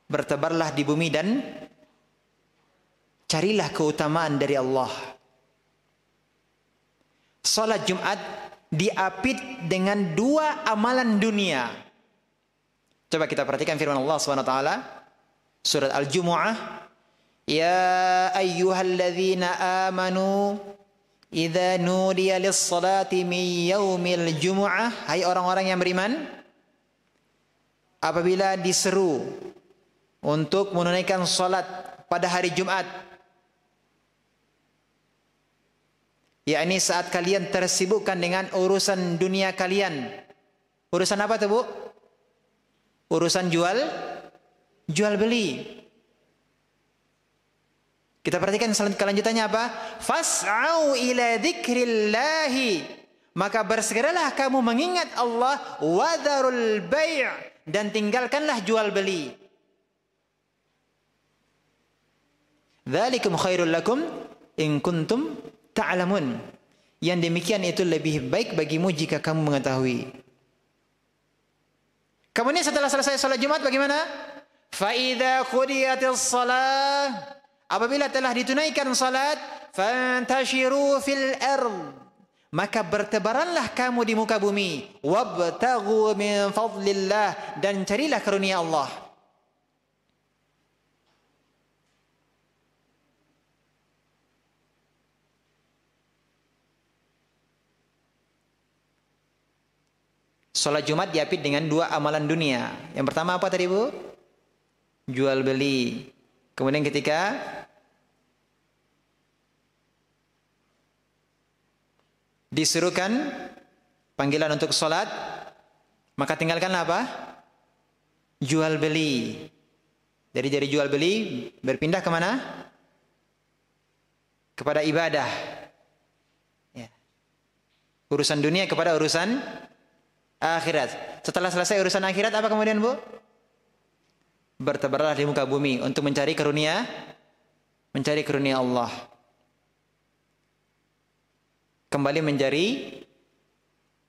Bertebarlah di bumi dan carilah keutamaan dari Allah. Salat Jumat diapit dengan dua amalan dunia. Coba kita perhatikan firman Allah SWT, surat Al-Jumu'ah. Ya ayyuhalladzina amanu idza nudiya lis-salati min yaumil jumu'ah. Hai orang-orang yang beriman, apabila diseru untuk menunaikan salat pada hari Jumat, yakni saat kalian tersibukkan dengan urusan dunia kalian. Urusan apa tuh, Bu? Urusan jual beli. Kita perhatikan kelanjutannya apa? Fas'au ila dzikrillahi, maka bersegeralah kamu mengingat Allah, wadharul bai', dan tinggalkanlah jual beli. Dzalikum khairul lakum in kuntum ta'lamun. Yang demikian itu lebih baik bagimu jika kamu mengetahui. Kemudian setelah selesai salat Jumat bagaimana? Fa idza qudiyatis shalah, apabila telah ditunaikan salat, fantashiru fil ard, maka bertebaranlah kamu di muka bumi, wabtaghu min fadlillah, dan carilah karunia Allah. Salat Jumat diapit dengan dua amalan dunia. Yang pertama apa tadi, Bu? Jual beli. Kemudian ketika disuruhkan panggilan untuk salat, maka tinggalkanlah apa? Jual beli. Dari jual beli berpindah kemana? Kepada ibadah. Ya. Urusan dunia kepada urusan akhirat. Setelah selesai urusan akhirat, apa kemudian, Bu? Bertebarlah di muka bumi untuk mencari karunia Allah. Kembali menjadi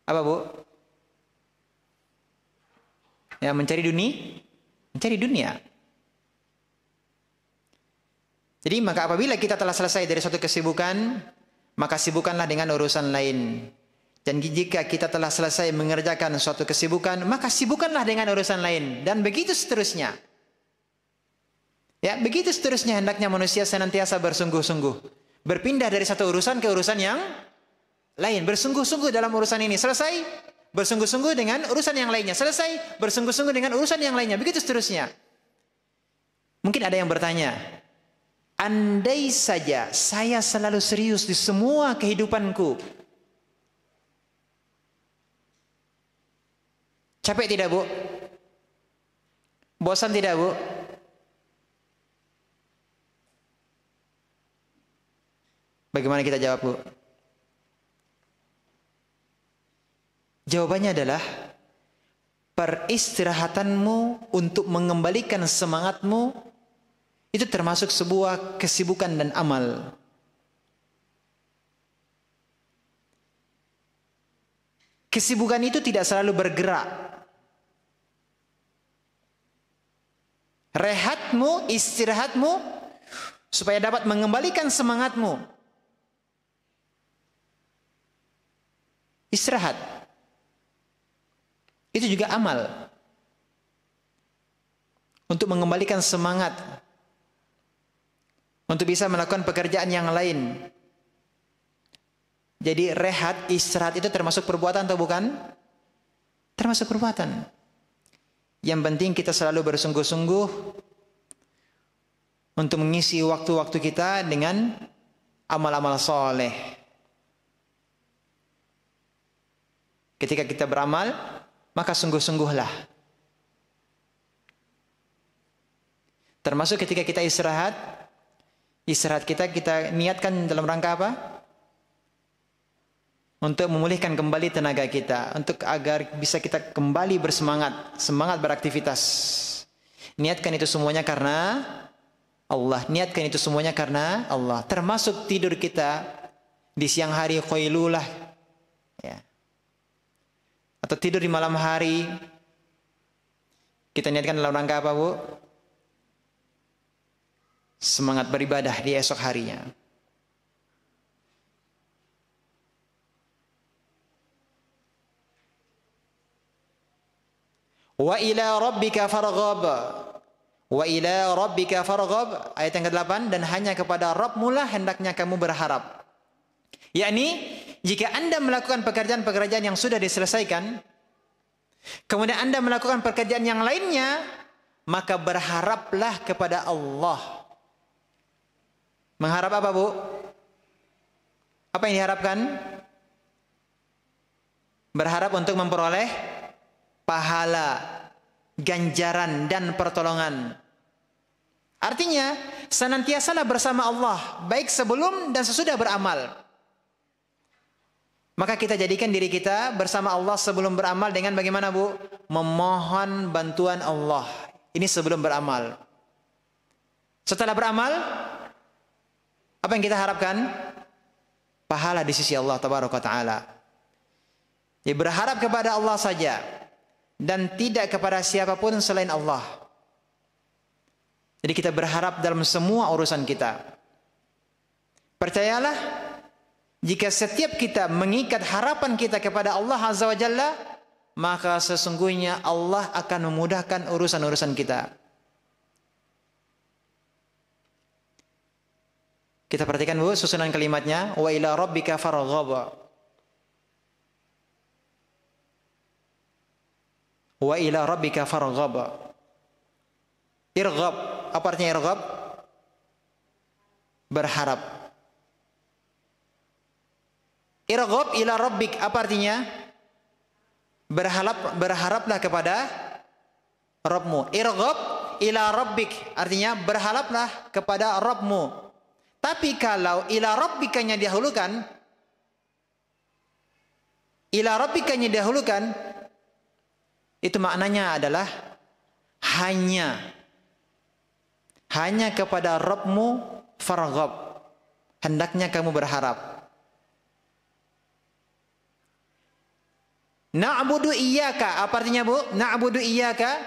apa, Bu? Ya, mencari dunia. Jadi maka apabila kita telah selesai dari suatu kesibukan, maka sibukkanlah dengan urusan lain. Dan jika kita telah selesai mengerjakan suatu kesibukan, maka sibukkanlah dengan urusan lain. Dan begitu seterusnya. Ya, begitu seterusnya hendaknya manusia senantiasa bersungguh-sungguh. Berpindah dari satu urusan ke urusan yang lain. Bersungguh-sungguh dalam urusan ini. Selesai, bersungguh-sungguh dengan urusan yang lainnya. Selesai, bersungguh-sungguh dengan urusan yang lainnya. Begitu seterusnya. Mungkin ada yang bertanya, andai saja saya selalu serius di semua kehidupanku, capek tidak, Bu? Bosan tidak, Bu? Bagaimana kita jawab, Bu? Jawabannya adalah peristirahatanmu untuk mengembalikan semangatmu itu termasuk sebuah kesibukan dan amal. Kesibukan itu tidak selalu bergerak. Rehatmu, istirahatmu supaya dapat mengembalikan semangatmu. Istirahat. Itu juga amal. Untuk mengembalikan semangat. Untuk bisa melakukan pekerjaan yang lain. Jadi rehat, istirahat itu termasuk perbuatan atau bukan? Termasuk perbuatan. Yang penting kita selalu bersungguh-sungguh untuk mengisi waktu-waktu kita dengan amal-amal soleh. Ketika kita beramal, maka sungguh-sungguhlah. Termasuk ketika kita istirahat, istirahat kita niatkan dalam rangka apa? Untuk memulihkan kembali tenaga kita, untuk agar bisa kita kembali bersemangat, semangat beraktivitas. Niatkan itu semuanya karena Allah. Niatkan itu semuanya karena Allah. Termasuk tidur kita di siang hari qailulah, ya. Atau tidur di malam hari, kita niatkan dalam rangka apa, Bu? Semangat beribadah di esok harinya. Wa ila rabbika farghab. Wa ila rabbika farghab. Ayat yang ke-8, dan hanya kepada Rabbmu lah hendaknya kamu berharap. Yakni jika Anda melakukan pekerjaan-pekerjaan yang sudah diselesaikan, kemudian Anda melakukan pekerjaan yang lainnya, maka berharaplah kepada Allah. Mengharap apa, Bu? Apa yang diharapkan? Berharap untuk memperoleh pahala, ganjaran, dan pertolongan. Artinya, senantiasalah bersama Allah, baik sebelum dan sesudah beramal. Maka kita jadikan diri kita bersama Allah sebelum beramal dengan bagaimana, Bu? Memohon bantuan Allah. Ini sebelum beramal. Setelah beramal, apa yang kita harapkan? Pahala di sisi Allah Tabaraka Ta'ala. Ya, berharap kepada Allah saja. dan tidak kepada siapapun selain Allah. Jadi kita berharap dalam semua urusan kita. Percayalah, jika setiap kita mengikat harapan kita kepada Allah Azza wa Jalla, maka sesungguhnya Allah akan memudahkan urusan-urusan kita. Kita perhatikan Bu susunan kalimatnya, wa ila rabbika farghab. Wa ila rabbika farghab. Irghab, apa artinya irghab? Berharap. Irghab ila rabbik, apa artinya? Berharaplah kepada Rabbmu. Irghab ila rabbik, artinya berharaplah kepada Rabbmu. Tapi kalau ila rabbikanya didahulukan, ila rabbikanya didahulukan, itu maknanya adalah hanya kepada Rabbmu farghab, hendaknya kamu berharap. Na'budu iyyaka, apa artinya Bu? Na'budu iyyaka,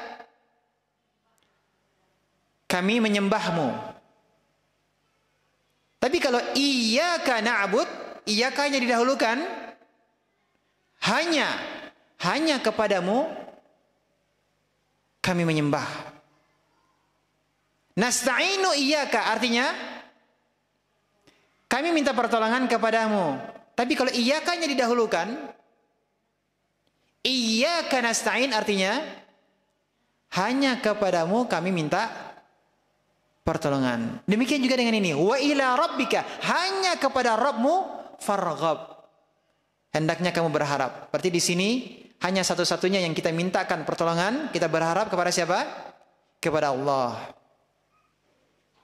kami menyembahmu. Tapi kalau iyyaka na'bud, iyyakanya didahulukan, hanya kepadamu kami menyembah. Nasta'inu iyyaka, artinya kami minta pertolongan kepadamu. Tapi kalau iyyakanya didahulukan, iyyaka nasta'in, artinya hanya kepadamu kami minta pertolongan. Demikian juga dengan ini, wa ila rabbika, hanya kepada Rabbmu farghab, hendaknya kamu berharap. Berarti di sini hanya satu-satunya yang kita mintakan pertolongan, kita berharap kepada siapa? Kepada Allah.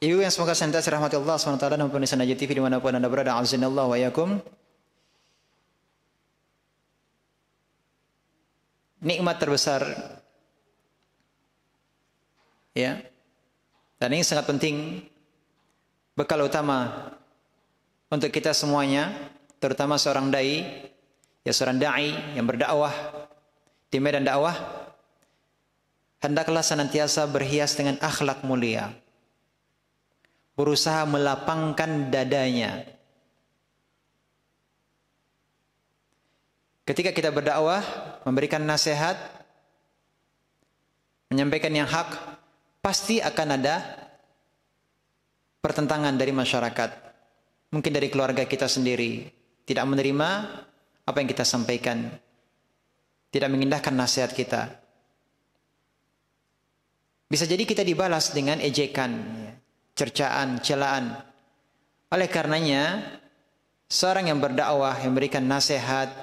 Ibu yang semoga senantiasa rahmati Allah SWT dan pemirsa Najib TV dimanapun Anda berada, azinallahu wa yakum. Nikmat terbesar, ya, dan ini sangat penting, bekal utama untuk kita semuanya, terutama seorang dai, ya seorang dai yang berdakwah di medan dakwah, hendaklah senantiasa berhias dengan akhlak mulia, berusaha melapangkan dadanya. Ketika kita berdakwah, memberikan nasihat, menyampaikan yang hak, pasti akan ada pertentangan dari masyarakat. Mungkin dari keluarga kita sendiri tidak menerima apa yang kita sampaikan, tidak mengindahkan nasihat kita. Bisa jadi kita dibalas dengan ejekan, cercaan, celaan. Oleh karenanya, seorang yang berdakwah, yang memberikan nasihat,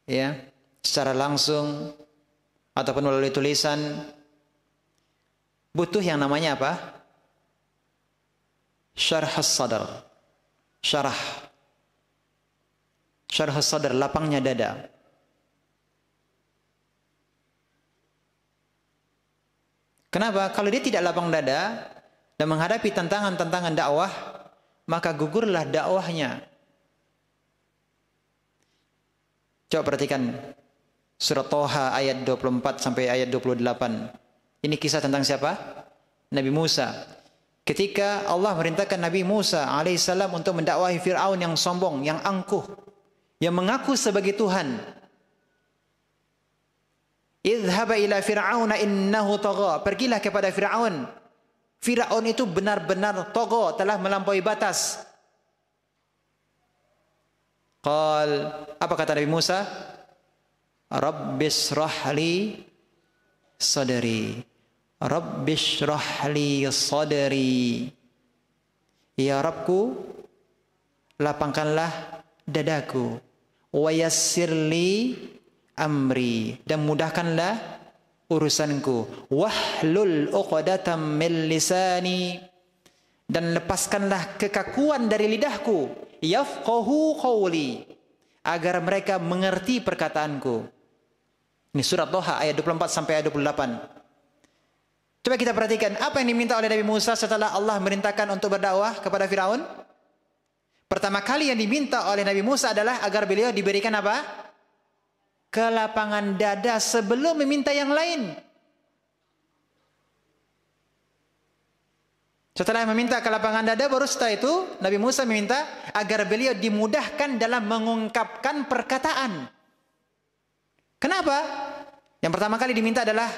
ya, secara langsung ataupun melalui tulisan, butuh yang namanya apa? Syarh as-sadr. Syarh as-sadr, lapangnya dada. Kenapa? Kalau dia tidak lapang dada dan menghadapi tantangan-tantangan dakwah, maka gugurlah dakwahnya. Coba perhatikan surat Toha ayat 24 sampai ayat 28. Ini kisah tentang siapa? Nabi Musa. Ketika Allah merintahkan Nabi Musa alaihissalam untuk mendakwahi Fir'aun yang sombong, yang angkuh, yang mengaku sebagai Tuhan. Idhhaba ila Fir'auna innahu tagha. Pergilah kepada Fir'aun. Fir'aun itu benar-benar tagha, telah melampaui batas. Qal, apa kata Nabi Musa? Rabbishrah li sadri. Rabbishrah li sadri. Ya Rabbku, lapangkanlah dadaku. Wa yassir li amri, dan mudahkanlah urusanku. Wahlul 'uqdatam min lisani, dan lepaskanlah kekakuan dari lidahku. Yafqahu qawli, agar mereka mengerti perkataanku. Ini surat Toha ayat 24 sampai ayat 28. Coba kita perhatikan apa yang diminta oleh Nabi Musa setelah Allah merintahkan untuk berdakwah kepada Firaun. Pertama kali yang diminta oleh Nabi Musa adalah agar beliau diberikan apa? kelapangan dada sebelum meminta yang lain. Setelah meminta kelapangan dada, baru setelah itu Nabi Musa meminta agar beliau dimudahkan dalam mengungkapkan perkataan. Kenapa? Yang pertama kali diminta adalah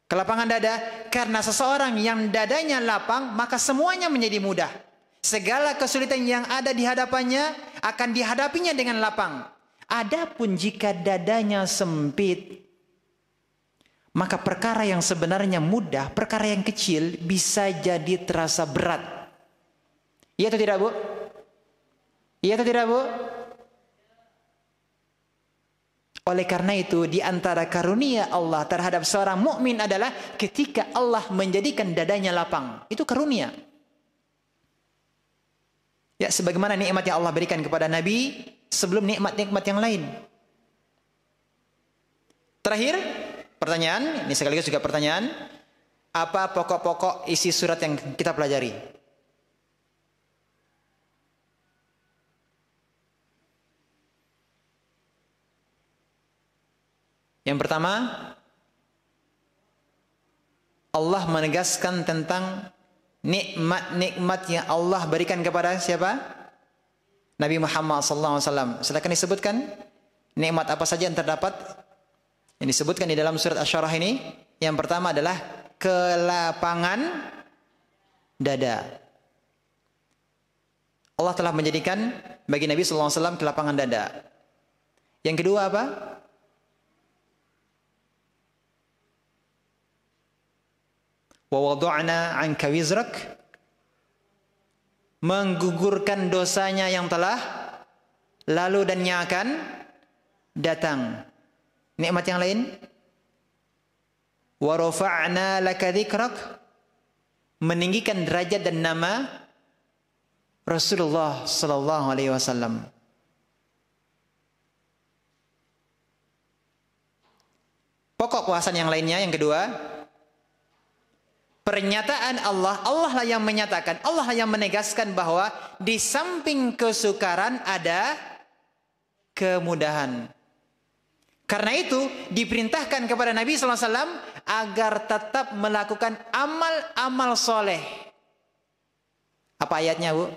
kelapangan dada, karena seseorang yang dadanya lapang, maka semuanya menjadi mudah. Segala kesulitan yang ada di hadapannya akan dihadapinya dengan lapang. Adapun jika dadanya sempit, maka perkara yang sebenarnya mudah, perkara yang kecil bisa jadi terasa berat. Iya atau tidak, Bu? Iya atau tidak, Bu? Oleh karena itu, di antara karunia Allah terhadap seorang mukmin adalah ketika Allah menjadikan dadanya lapang. Itu karunia. Ya, sebagaimana nikmat yang Allah berikan kepada Nabi sebelum nikmat-nikmat yang lain. Terakhir, pertanyaan, ini sekaligus juga pertanyaan, apa pokok-pokok isi surat yang kita pelajari? Yang pertama, Allah menegaskan tentang nikmat-nikmat yang Allah berikan kepada siapa? Nabi Muhammad SAW. Silakan disebutkan nikmat apa saja yang terdapat yang disebutkan di dalam surat Asy-Syarah ini. Yang pertama adalah kelapangan dada. Allah telah menjadikan bagi Nabi SAW kelapangan dada. Yang kedua apa? Wa wada'na 'anka wizrak, menggugurkan dosanya yang telah lalu dan yang akan datang. Nikmat yang lain, wa rafa'na laka dzikrak, meninggikan derajat dan nama Rasulullah sallallahu alaihi wasallam. Pokok puasan yang lainnya, yang kedua, pernyataan Allah, Allah lah yang menyatakan, Allah lah yang menegaskan bahwa di samping kesukaran ada kemudahan. Karena itu diperintahkan kepada Nabi SAW agar tetap melakukan amal-amal soleh. Apa ayatnya, Bu?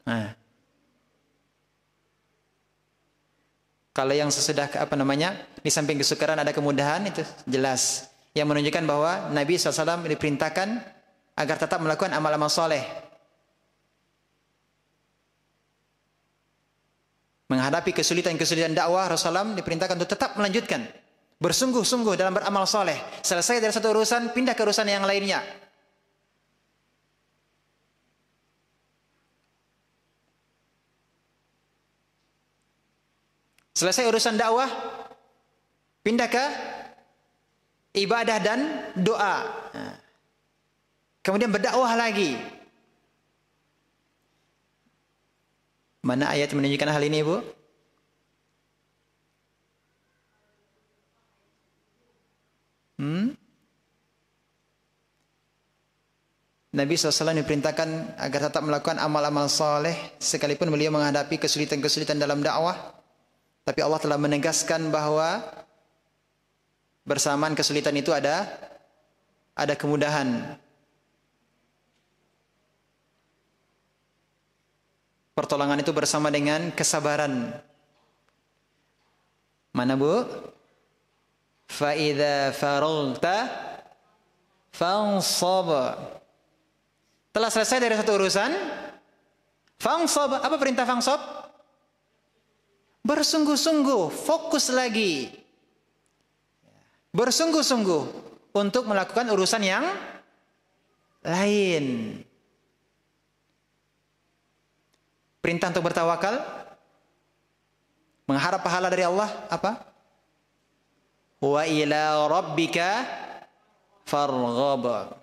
Nah, kalau yang sesudah di samping kesukaran ada kemudahan, itu jelas yang menunjukkan bahwa Nabi SAW diperintahkan agar tetap melakukan amal-amal soleh. Menghadapi kesulitan-kesulitan dakwah, Rasulullah diperintahkan untuk tetap melanjutkan, bersungguh-sungguh dalam beramal soleh. Selesai dari satu urusan, pindah ke urusan yang lainnya. Selesai urusan dakwah, pindah ke ibadah dan doa. Kemudian berdakwah lagi. Mana ayat yang menunjukkan hal ini, Bu? Nabi SAW diperintahkan agar tetap melakukan amal-amal soleh sekalipun beliau menghadapi kesulitan-kesulitan dalam dakwah. Tapi Allah telah menegaskan bahwa bersamaan kesulitan itu ada kemudahan. Pertolongan itu bersama dengan kesabaran. Mana, Bu? Fa idza faraghta fansab. Telah selesai dari satu urusan, fansab. Apa perintah fansab? Bersungguh-sungguh, fokus lagi. Bersungguh-sungguh untuk melakukan urusan yang lain. Perintah untuk bertawakal, mengharap pahala dari Allah, apa? Wa ila rabbika farghab.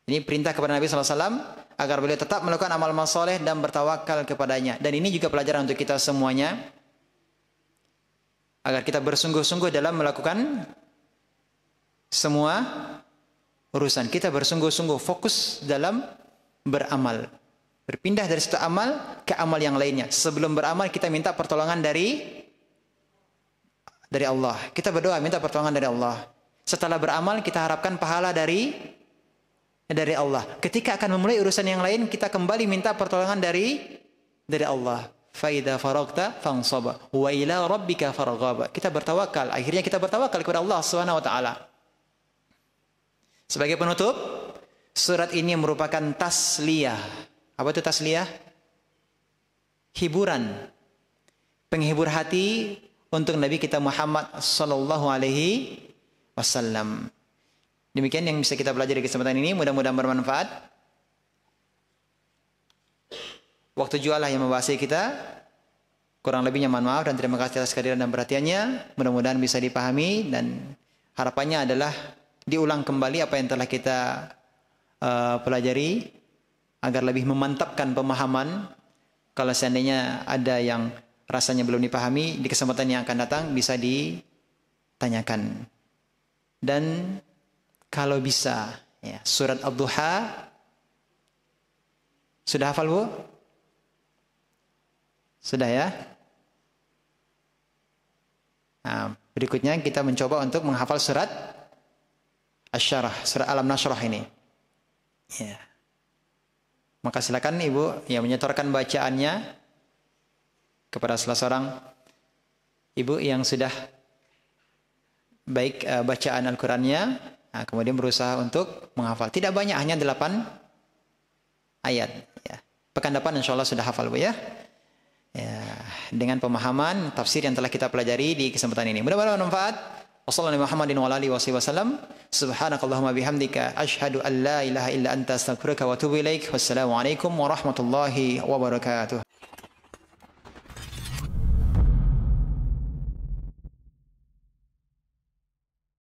Ini perintah kepada Nabi SAW agar beliau tetap melakukan amal-amal soleh dan bertawakal kepadanya. Dan ini juga pelajaran untuk kita semuanya, agar kita bersungguh-sungguh dalam melakukan semua urusan. Kita bersungguh-sungguh fokus dalam beramal. Berpindah dari satu amal ke amal yang lainnya. Sebelum beramal kita minta pertolongan dari Allah. Kita berdoa minta pertolongan dari Allah. Setelah beramal kita harapkan pahala dari Allah. Ketika akan memulai urusan yang lain kita kembali minta pertolongan dari Allah. Fa idza faragta fansab wa ila rabbika farghab. Kita bertawakal, akhirnya kita bertawakal kepada Allah Subhanahu wa taala. Sebagai penutup, surat ini merupakan tasliyah. Apa itu tasliyah? Hiburan. Penghibur hati untuk Nabi kita Muhammad sallallahu alaihi wasallam. Demikian yang bisa kita pelajari di kesempatan ini, mudah-mudahan bermanfaat. Waktu jualah yang membahasa'i kita. Kurang lebihnya mohon maaf dan terima kasih atas kehadiran dan perhatiannya. Mudah-mudahan bisa dipahami dan harapannya adalah diulang kembali apa yang telah kita pelajari agar lebih memantapkan pemahaman. Kalau seandainya ada yang rasanya belum dipahami, di kesempatan yang akan datang bisa ditanyakan. Dan kalau bisa, ya, surat Ad-Duha sudah hafal, Bu? Sudah ya? Nah, berikutnya kita mencoba untuk menghafal surat Asy-Syarah, surat Alam Nashrah ini. Ya. Maka silakan Ibu yang menyetorkan bacaannya kepada salah seorang ibu yang sudah baik bacaan Al-Qur'annya. Nah, kemudian berusaha untuk menghafal. Tidak banyak, hanya 8 ayat. Ya. Pekan depan insya Allah sudah hafal, Bu ya. Ya. Dengan pemahaman tafsir yang telah kita pelajari di kesempatan ini. Mudah-mudahan bermanfaat. Wassalamualaikum subhanakallahumma bihamdika asyhadu an la ilaha illa anta astaghfiruka wa atubu ilaik. Wassalamualaikum warahmatullahi wabarakatuh.